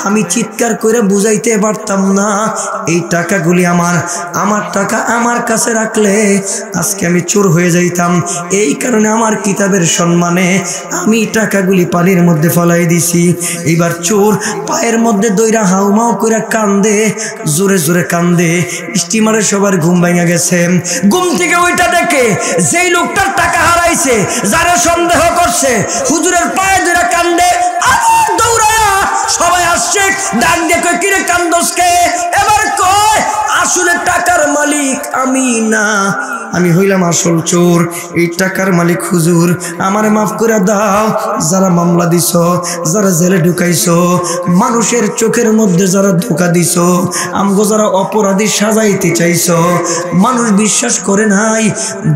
Speaker 1: আমি চিৎকার করে বুঝাইতে পারতাম না এই টাকাগুলি আমার টাকা আমার কাছে রাখলে আজকে আমি চোর হয়ে যাইতাম। এই কারণে আমার কিতাবের সম্মানে আমি টাকাগুলি পানির মধ্যে ফেলাই দিছি। এবার চোর পায়ের মধ্যে দইরা হাউমাউ করে কান্দে, জোরে জোরে কান্দে। স্টিমারে সবার ঘুম ভেঙে গেছে। ঘুম থেকে ওইটা দেখে যেই লোকটার টাকা হারাইছে, যারা সন্দেহ করছে, হুজুরের পায়ে দইরা কান্দে। আবার দৌড়ায়া সবাই আসছে, ডাক দিয়ে কয় কিরে কান্দস কে? এবার কয় আসলে টাকার মালিক আমি না, আমি হইলাম আসল চোর। এই টাকার মালিক হুজুর, আমারে মাফ করে দাও। যারা মামলা দিছ, যারা জেলে ঢুকাইছ, মানুষের চোখের মধ্যে যারা ধোকা দিছ, আমগো যারা অপরাধী সাজাইতে চাইছ, মানুষ বিশ্বাস করে নাই।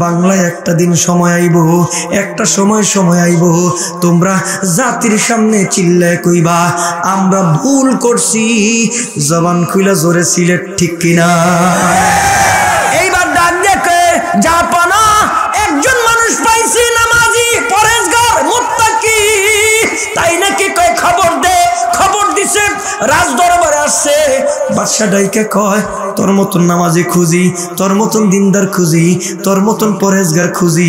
Speaker 1: বাংলায় একটা দিন সময় আইব, একটা সময় আইব, তোমরা জাতির সামনে চিল্লায় কইবা আমরা ভুল করছি। জবান খুইলা জোরে সিলেট, ঠিক কিনা? এইবার ডাক দেখে জাপানা একজন মানুষ পাইছি, নামাজি, পরেশগার, মুত্তাকি, তাই নাকি কয় খবর দে। খবর দিছে, রাজ দরবারে আসছে। বাদশা ডাইকে কয় তোর মতন নামাজি খুঁজি, তোর মতন দিনদার খুঁজি, তোর মতন পরেশগার খুঁজি।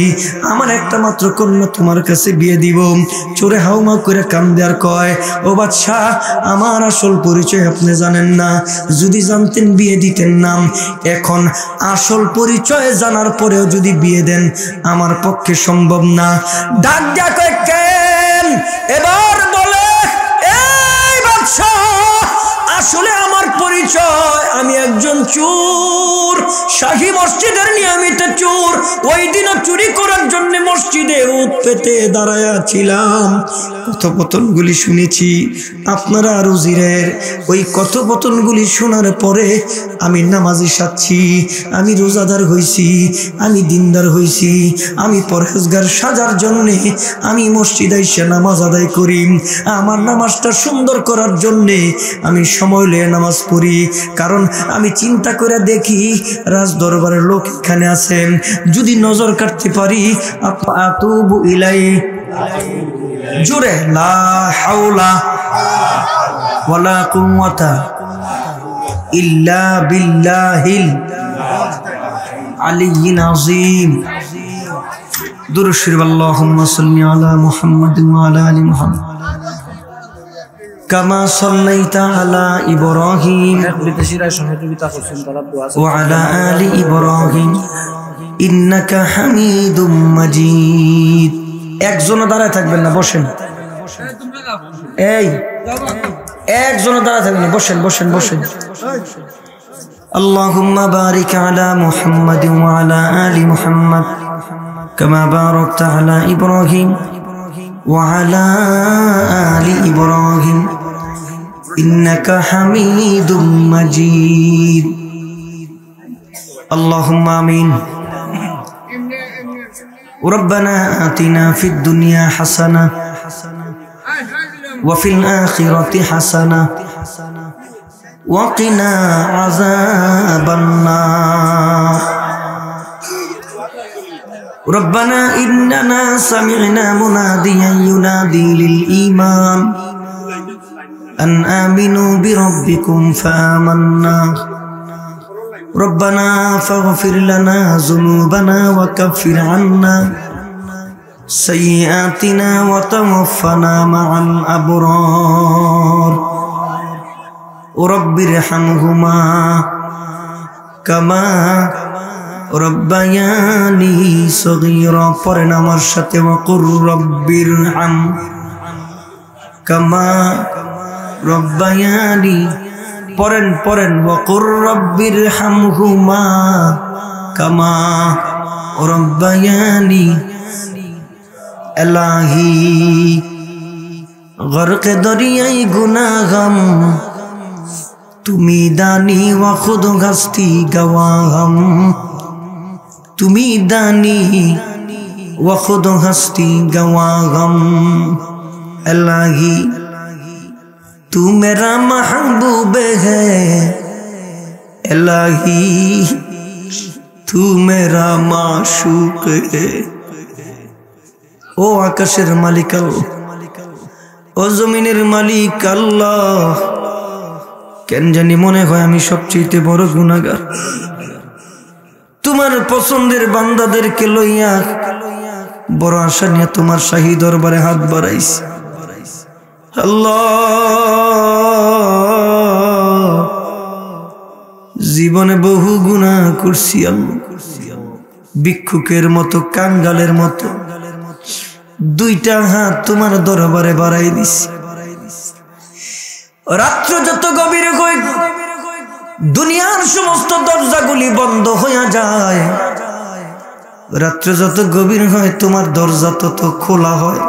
Speaker 1: আমার একটা মাত্র কন্যা তোমার কাছে বিয়ে দিব। চোরে হাউমা করে কান্দে আর কয় ও বাদশা, আমার আসল পরিচয় আপনি জানেন না, যদি জানতেন বিয়ে দিতেন না। এখন আসল পরিচয় জানার পরেও যদি বিয়ে দেন আমার পক্ষে সম্ভব না। ডাক দিয়া কয় কেন? এবার বলে এই বাদশা, আসলে আমার পরিচয় আমি একজন চোর, শাহী মসজিদের নিয়মিত চোর। ওই দিনও চুরি করার জন্য মসজিদে উঠ পেতে দাঁড়ায়া ছিলাম। কথোপকথনগুলি শুনেছি আপনারা আর উজিরের। ওই কথোপকথনগুলি শোনার পরে আমি নামাজি সাজছি, আমি রোজাদার হইছি, আমি দিনদার হইছি, আমি পরহেজগার সাজার জন্যে আমি মসজিদ আইসা নামাজ আদায় করি। আমার নামাজটা সুন্দর করার জন্যে আমি সময় লয়ে নামাজ পড়ি। কারণ আমি চিন্তা করে দেখি রাজ দরবারের লোক এখানে আছেন, যদি নজর কাটতে পারি আতুবু ইলাই। জোরে লা হাওলা ওয়ালা কুওয়াতা ইল্লা বিল্লাহিল আলিয়্যিল আযীম। দুরূদ শরীফ। আল্লাহুম্মা সাল্লি আলা মুহাম্মাদ ওয়া আলা আলি মুহাম্মাদ কামা সাল্লাইতা আলা ইব্রাহিম ওয়া আলা আলি ইব্রাহিম ইন্নাকা হামিদুম মাজিদ। একজন দাঁড়ায় থাকবেন না, বসেন। এই একজন দাঁড়ায় থাকবেন না, বসেন বসেন বসেন। আল্লাহুম্মা বারিক আলা মুহাম্মাদ ওয়া আলা আলি মুহাম্মাদ কামা বারাকতা আলা ইব্রাহিম ওয়া আলা আলি ইব্রাহিম ইন্নাকা হামিদুম মাজিদ। আল্লাহুম্মা আমিন। ربنا آتنا في الدنيا حسنة وفي الآخرة حسنة وقنا عذاب النار. ربنا إننا سمعنا مناديا ينادي للإيمان أن آمنوا بربكم فآمنا ربنا فاغفر لنا ذنوبنا وكفر عنا سيئاتنا وتوفنا مع الأبرار رب ارحمهما كما ربياني صغيرا পড়েন আমার সাথে وقل رب ارحم كما ربياني পড়েন وقل رب ارحمهما كما ربياني الہی غرق دریائے گناہم تمی دانی و خود ہستی گواہم تمی دانی و خود ہستی گواہم الہی تو میرا محبوب ہے الہی تو میرا معشوق ہے ও আকাশের মালিক আল্লাহ ও জমিনের মালিক আল্লাহ কেন জানি মনে হয় আমি সবচেয়ে বড় গুনাহগার তোমার পছন্দের বান্দাদেরকে লইয়া বড় আশা নিয়ে তোমার শাহী দরবারে হাত বাড়াইছি আল্লাহ জীবনে বহু গুনাহ করছি আল্লাহ ভিক্ষুকের মতো কাঙ্গালের মতো দুইটা হাত তোমার দরবারে বাড়াই দিছি রাত্র যত গভীর হয় দুনিয়ার সমস্ত দরজাগুলি বন্ধ হয়ে যায় রাত্র যত গভীর হয় তোমার দরজা তত খোলা হয়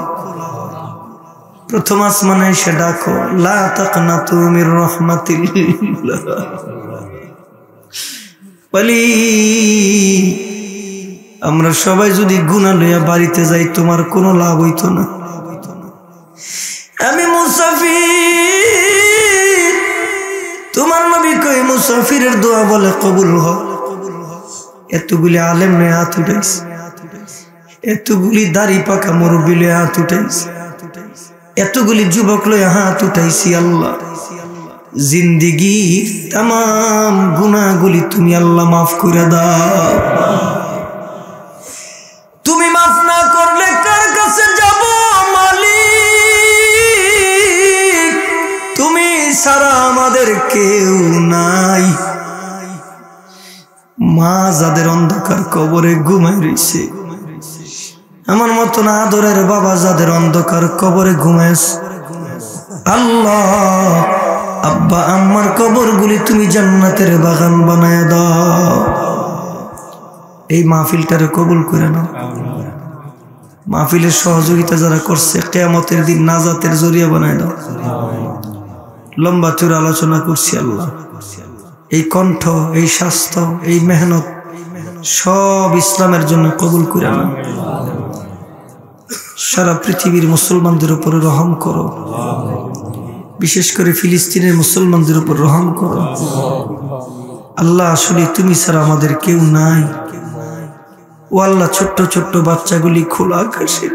Speaker 1: প্রথম আসমানে এসে ডাকো লা তাকনাতু মির রাহমাতিল্লাহ বলি আমরা সবাই যদি গুনাহ লইয়া বাড়িতে যাই তোমার কোনো লাভ হইতো না আমি মুসাফির তোমার নবী কই মুসাফিরের দোয়া বলে কবুল হয় এতগুলি আলেম নে হাত উঠাইছে এতগুলি দাড়ি পাকা মুরব্বি লইয়া হাত উঠাইছে এতগুলি যুবক লইয়া হাত উঠাইছি আল্লাহ জিন্দেগি तमाम গুনাহগুলি তুমি আল্লাহ মাফ করে দাও তুমি মাফ না করলে কার কাছে যাব মালিক তুমি ছাড়া আমাদের কেউ নাই মা যাদের অন্ধকার কবরে ঘুমায় রইছে আমার মতন আদরের বাবা যাদের অন্ধকার কবরে ঘুমাইছে আল্লাহ আব্বা আম্মার কবরগুলি তুমি জান্নাতের বাগান বানায় দাও এই মাহফিলটারে কবুল করে নাও মাহফিলের সহযোগিতা যারা করছে কিয়ামতের দিন নাজাতের জরিয়া বানায় দাও লম্বা চূড়া আলোচনা করছি আল্লাহ এই কণ্ঠ এই স্বাস্থ্য এই মেহনত সব ইসলামের জন্য কবুল করে নাও সারা পৃথিবীর মুসলমানদের উপর রহম করো বিশেষ করে ফিলিস্তিনের মুসলমানদের উপর রহম করো আল্লাহ আসলে তুমি ছাড়া আমাদের কেউ নাই ও আল্লাহ ছোট্ট ছোট্ট বাচ্চাগুলি খোলা আকাশে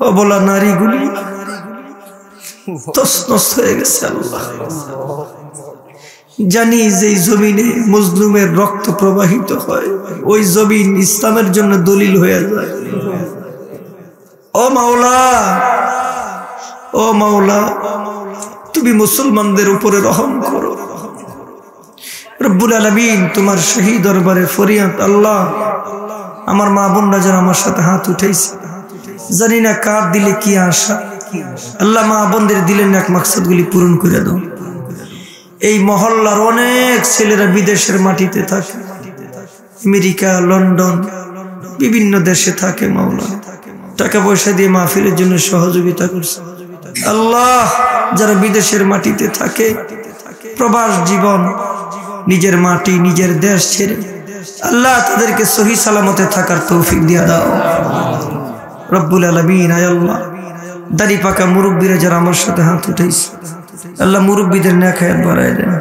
Speaker 1: অবলা নারীগুলি তছনছ হয়ে গেছে আল্লাহ জানি যে জমিনে মজলুমের রক্ত প্রবাহিত হয় ওই জমিন ইসলামের জন্য দলিল হয়ে যায় ও মাওলা ও মাওলা তুমি মুসলমানদের উপরে রহম করো রব্বুল আলামিন তোমার শাহী দরবারে ফরিয়াদ আল্লাহ আমার মা বোনরা যারা আমার সাথে হাত উঠাইছে জানি না কার দিলে কি আশা আল্লাহ মা বোনদের দিলেন এক মাকসাদগুলি পূরণ করে দাও এই মহল্লার অনেক ছেলেরা বিদেশের মাটিতে থাকে আমেরিকা লন্ডন বিভিন্ন দেশে থাকে মাওলা টাকা পয়সা দিয়ে মাহফিলের জন্য সহযোগিতা করছে আল্লাহ যারা বিদেশের মাটিতে থাকে প্রবাস জীবন নিজের মাটি নিজের দেশ ছেড়ে আল্লাহ তাদেরকে সহি সালামতে থাকার তৌফিক দিয়ে দাও রব্বুল আলামিন আয় আল্লাহ দাড়ি পাকা মুরব্বীরা যারা আমার সাথে হাত উঠাইছে আল্লাহ মুরব্বীদের নেক হায়াত বাড়ায় দেন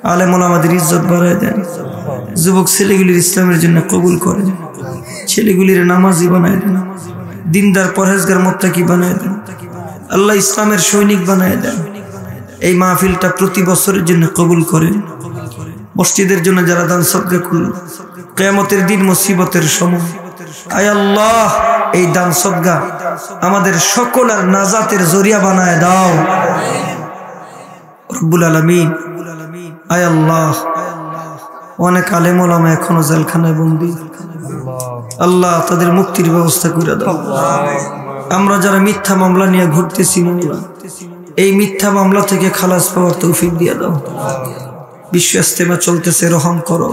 Speaker 1: আলেম ওলামাদের ইজ্জত বাড়ায় দেন যুবক ছেলেগুলির ইসলামের জন্য কবুল করেন ছেলেগুলির নামাজি বানায় দেন দিনদার পরহেজগার মুত্তাকি বানায় দেন আল্লাহ ইসলামের সৈনিক বানায় দেন এই মাহফিলটা প্রতি বছরের জন্য কবুল করেন মসজিদের জন্য যারা দান সদকা করল, কিয়ামতের দিন মুসিবতের সময় আয় আল্লাহ এই দান সদকা আমাদের সকলের নাজাতের জরিয়া বানায় দাও রব্বুল আলামিন। আয় আল্লাহ অনেক আলেম ওলামা এখনো জেলখানায় বন্দী, আল্লাহ তাদের মুক্তির ব্যবস্থা করে দাও। আমরা যারা মিথ্যা মামলা নিয়ে ঘুরতেছি মামলা, এই মিথ্যা মামলা থেকে খালাস পাওয়ার তৌফিক দিয়ে দাও। বিশ্ব ইস্তেমা চলতেছে, রহম করো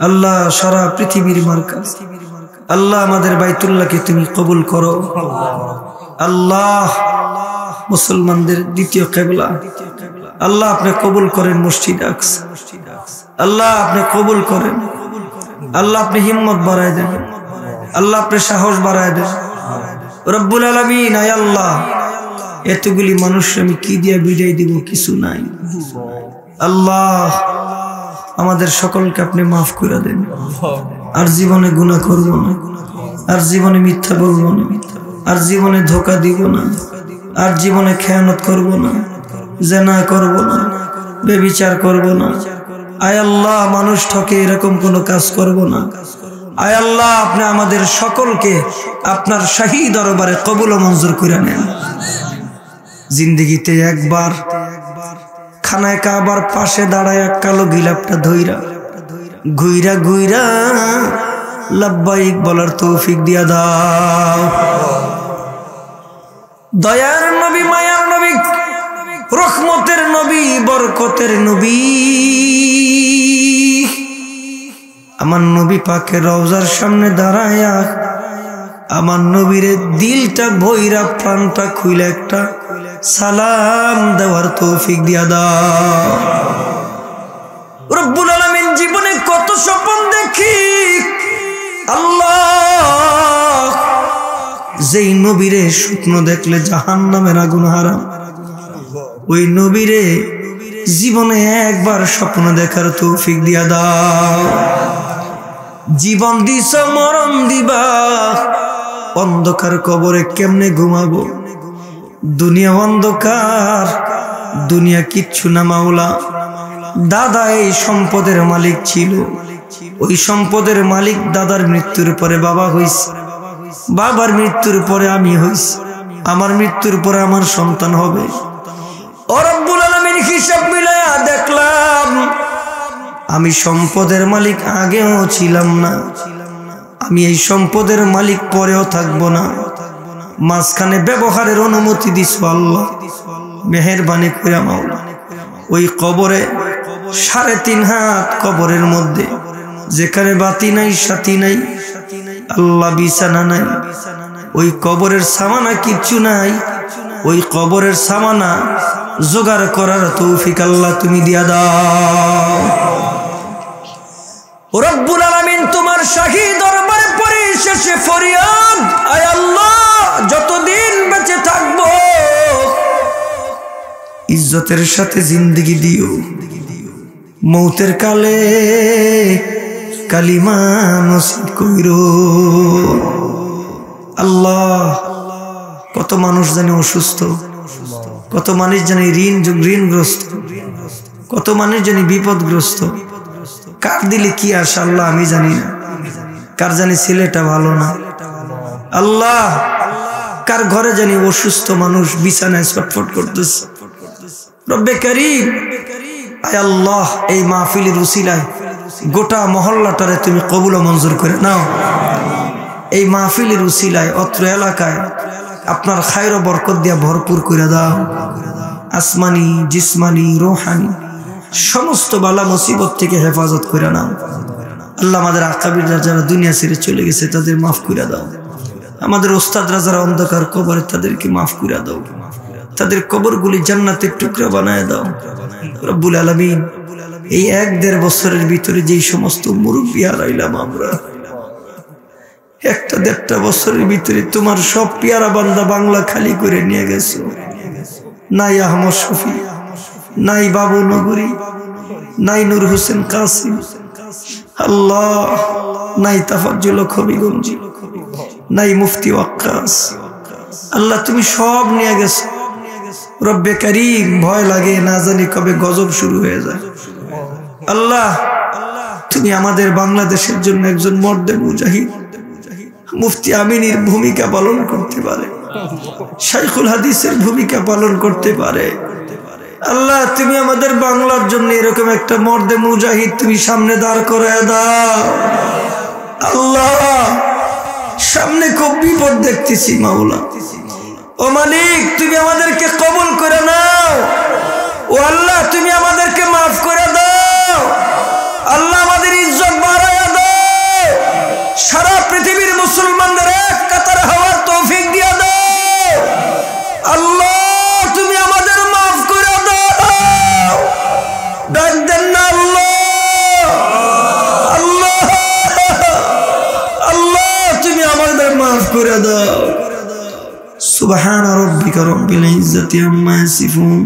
Speaker 1: আল্লাহ। সারা পৃথিবীর মার্কাজ আল্লাহ, আমাদের বাইতুল্লাহকে তুমি কবুল করো আল্লাহ। মুসলমানদের দ্বিতীয় কিবলা আল্লাহ আপনি কবুল করেন। মসজিদ আকসা আল্লাহ আপনি কবুল করেন আল্লাহ, আপনি হিম্মত বাড়ায় দেন আল্লাহ, আপনি সাহস বাড়ায় দেন রব্বুল আলামিন। আয় আল্লাহ এতগুলি মানুষ আমি কি দিয়া বিদায় দিব, কিছু নাই আল্লাহ। আমাদের সকলকে আপনি মাফ করে দেন, আর জীবনে গুনাহ করব না, আর জীবনে মিথ্যা বলবো না, আর জীবনে ধোঁকা দিব না, আর জীবনে খেয়ানত করব না, জিনা করব না, বেবিচার করব না। আয় আল্লাহ মানুষ ঠকে এরকম কোনো কাজ করব না। আয় আল্লাহ আপনি আমাদের সকলকে আপনার শাহী দরবারে কবুল ও মঞ্জুর করে নেন। জিন্দেগিতে একবার খানায় কাবার পাশে দাঁড়ায় কালো গিলাপটা ধইরা ঘুইরা ঘুইরা লাব্বাইক বলার তৌফিক দিয়া দাও। দয়ার নবী, মায়ার নবী, রহমতের নবী, বরকতের নবী, আমার নবী পাকের রওজার সামনে দাঁড়ায়া আমার নবীরে দিলটা ভইরা প্রাণটা খুইলা একটা সালাম দেওয়ার তৌফিক দিয়া দাও রব্বুল আলামিন। জীবনে কত স্বপ্ন দেখি আল্লাহ, যেই নবীরে স্বপ্ন দেখলে জাহান্নামের আগুন হারাম, ওই নবীরে জীবনে একবার স্বপ্ন দেখার তৌফিক দিয়া দাও। জীবন দিছ মরণ দিবা, অন্ধকার কবরে কেমনে ঘুমাবো, দুনিয়া অন্ধকার, দুনিয়া কিচ্ছু না মাওলা। দাদা এই সম্পদের মালিক ছিল, ওই সম্পদের মালিক দাদার মৃত্যুর পরে বাবা হইছে, বাবার মৃত্যুর পরে আমি হইছি, আমার মৃত্যুর পরে আমার সন্তান হবে। ও রব্বুল আলামিন হিসাব মিলায়া দেখলাম আমি সম্পদের মালিক আগেও ছিলাম না, আমি এই সম্পদের মালিক পরেও থাকবো না। মাঝখানে ব্যবহারের অনুমতি দিস আল্লাহ, মেহেরবানি করে মাওলা। ওই কবরে 3.5 হাত কবরের মধ্যে, যেখানে বাতি নাই সাথী নাই আল্লাহ, বিছানা নাই, ওই কবরের সামানা কিচ্ছু নাই, ওই কবরের সামানা জোগাড় করার তৌফিক আল্লাহ তুমি দিয়া দাও রব্বুল আলামিন। তোমার শাহী দরবারে পরিশেষে ফরিয়াদ, আয় আল্লাহ যতদিন বেঁচে থাকবো ইজ্জতের সাথে জিন্দেগি দিও, মৌতের কালে কালিমা নসিব কইরো আল্লাহ। কত মানুষ জানি অসুস্থ, কত মানুষ জানি ঋণগ্রস্ত, কত মানুষ জানি বিপদগ্রস্ত। কার দিলে কি আসে আল্লাহ আমি জানি না, কার জানি ছেলেটা ভালো না আল্লাহ, কার ঘরে জানি অসুস্থ মানুষ বিছানায় ছটফট করতেছে। রব্বে কারীম, আয় আল্লাহ এই মাহফিলের উসিলায় গোটা মহল্লাটারে তুমি কবুল ও মঞ্জুর করে নাও। এই মাহফিলের উসিলায় অত্র এলাকায় আপনার খায়র ও বরকত দিয়া ভরপুর করে দাও। আসমানি, জিসমানি, রোহানি সমস্ত বালা মুসিবত থেকে হেফাজত করে নাও আল্লাহ। আমাদের আকাবিররা যারা দুনিয়া ছেড়ে চলে গেছে তাদের মাফ করে দাও। আমাদের ওস্তাদরা যারা অন্ধকার কবরে তাদেরকে মাফ করে দাও, তাদের কবরগুলি জান্নাতের টুকরা বানায় দাও রব্বুল আলামিন। এই 1-1.5 বছরের ভিতরে যেই সমস্ত মুরব্বী হারাইলাম আমরা, 1-1.5 বছরের ভিতরে তোমার সব পিয়ারা বান্দা বাংলা খালি করে নিয়ে গেছো। নাই আহমদ শফি, নাই বাবু নগরী, নাই নূর হোসেন কাসিম আল্লাহ, নাই তাফাজ্জুল খবিগঞ্জি, নাই মুফতি ওয়াক্কাস আল্লাহ, তুমি সব নিয়ে গেছো রব্বে কারীম। ভয় লাগে, না জানি কবে গজব শুরু হয়ে যায়। আল্লাহ তুমি আমাদের বাংলাদেশের জন্য একজন মর্দে মুজাহিদ মুফতি আমিনীর ভূমিকা পালন করতে পারে, শাইখুল হাদিসের ভূমিকা পালন করতে পারে। আল্লাহ তুমি আমাদের বাংলার জন্য এরকম একটা মর্দে মুজাহিদ তুমি সামনে দাঁড় করায় দাও। আল্লাহ সামনে খুব বিপদ দেখতেছি মাওলা, ও মালিক তুমি আমাদেরকে কবুল করে নাও। ও আল্লাহ তুমি আমাদেরকে মাফ করে দাও। আল্লাহ আমাদের ইজ্জত বাড়ায়া দাও, সারা পৃথিবীর মুসলমানদের এক কাতারে হওয়ার তৌফিক দিয়ে দাও। আল্লাহ তুমি আমাদের মাফ করে দাও। ডাক দেন না আল্লাহ, আল্লাহ আল্লাহ তুমি আমাদের মাফ করে দাও। সুবহান রাব্বিকা রাব্বিল ইজ্জাতি আম্মা ইয়াসিফুন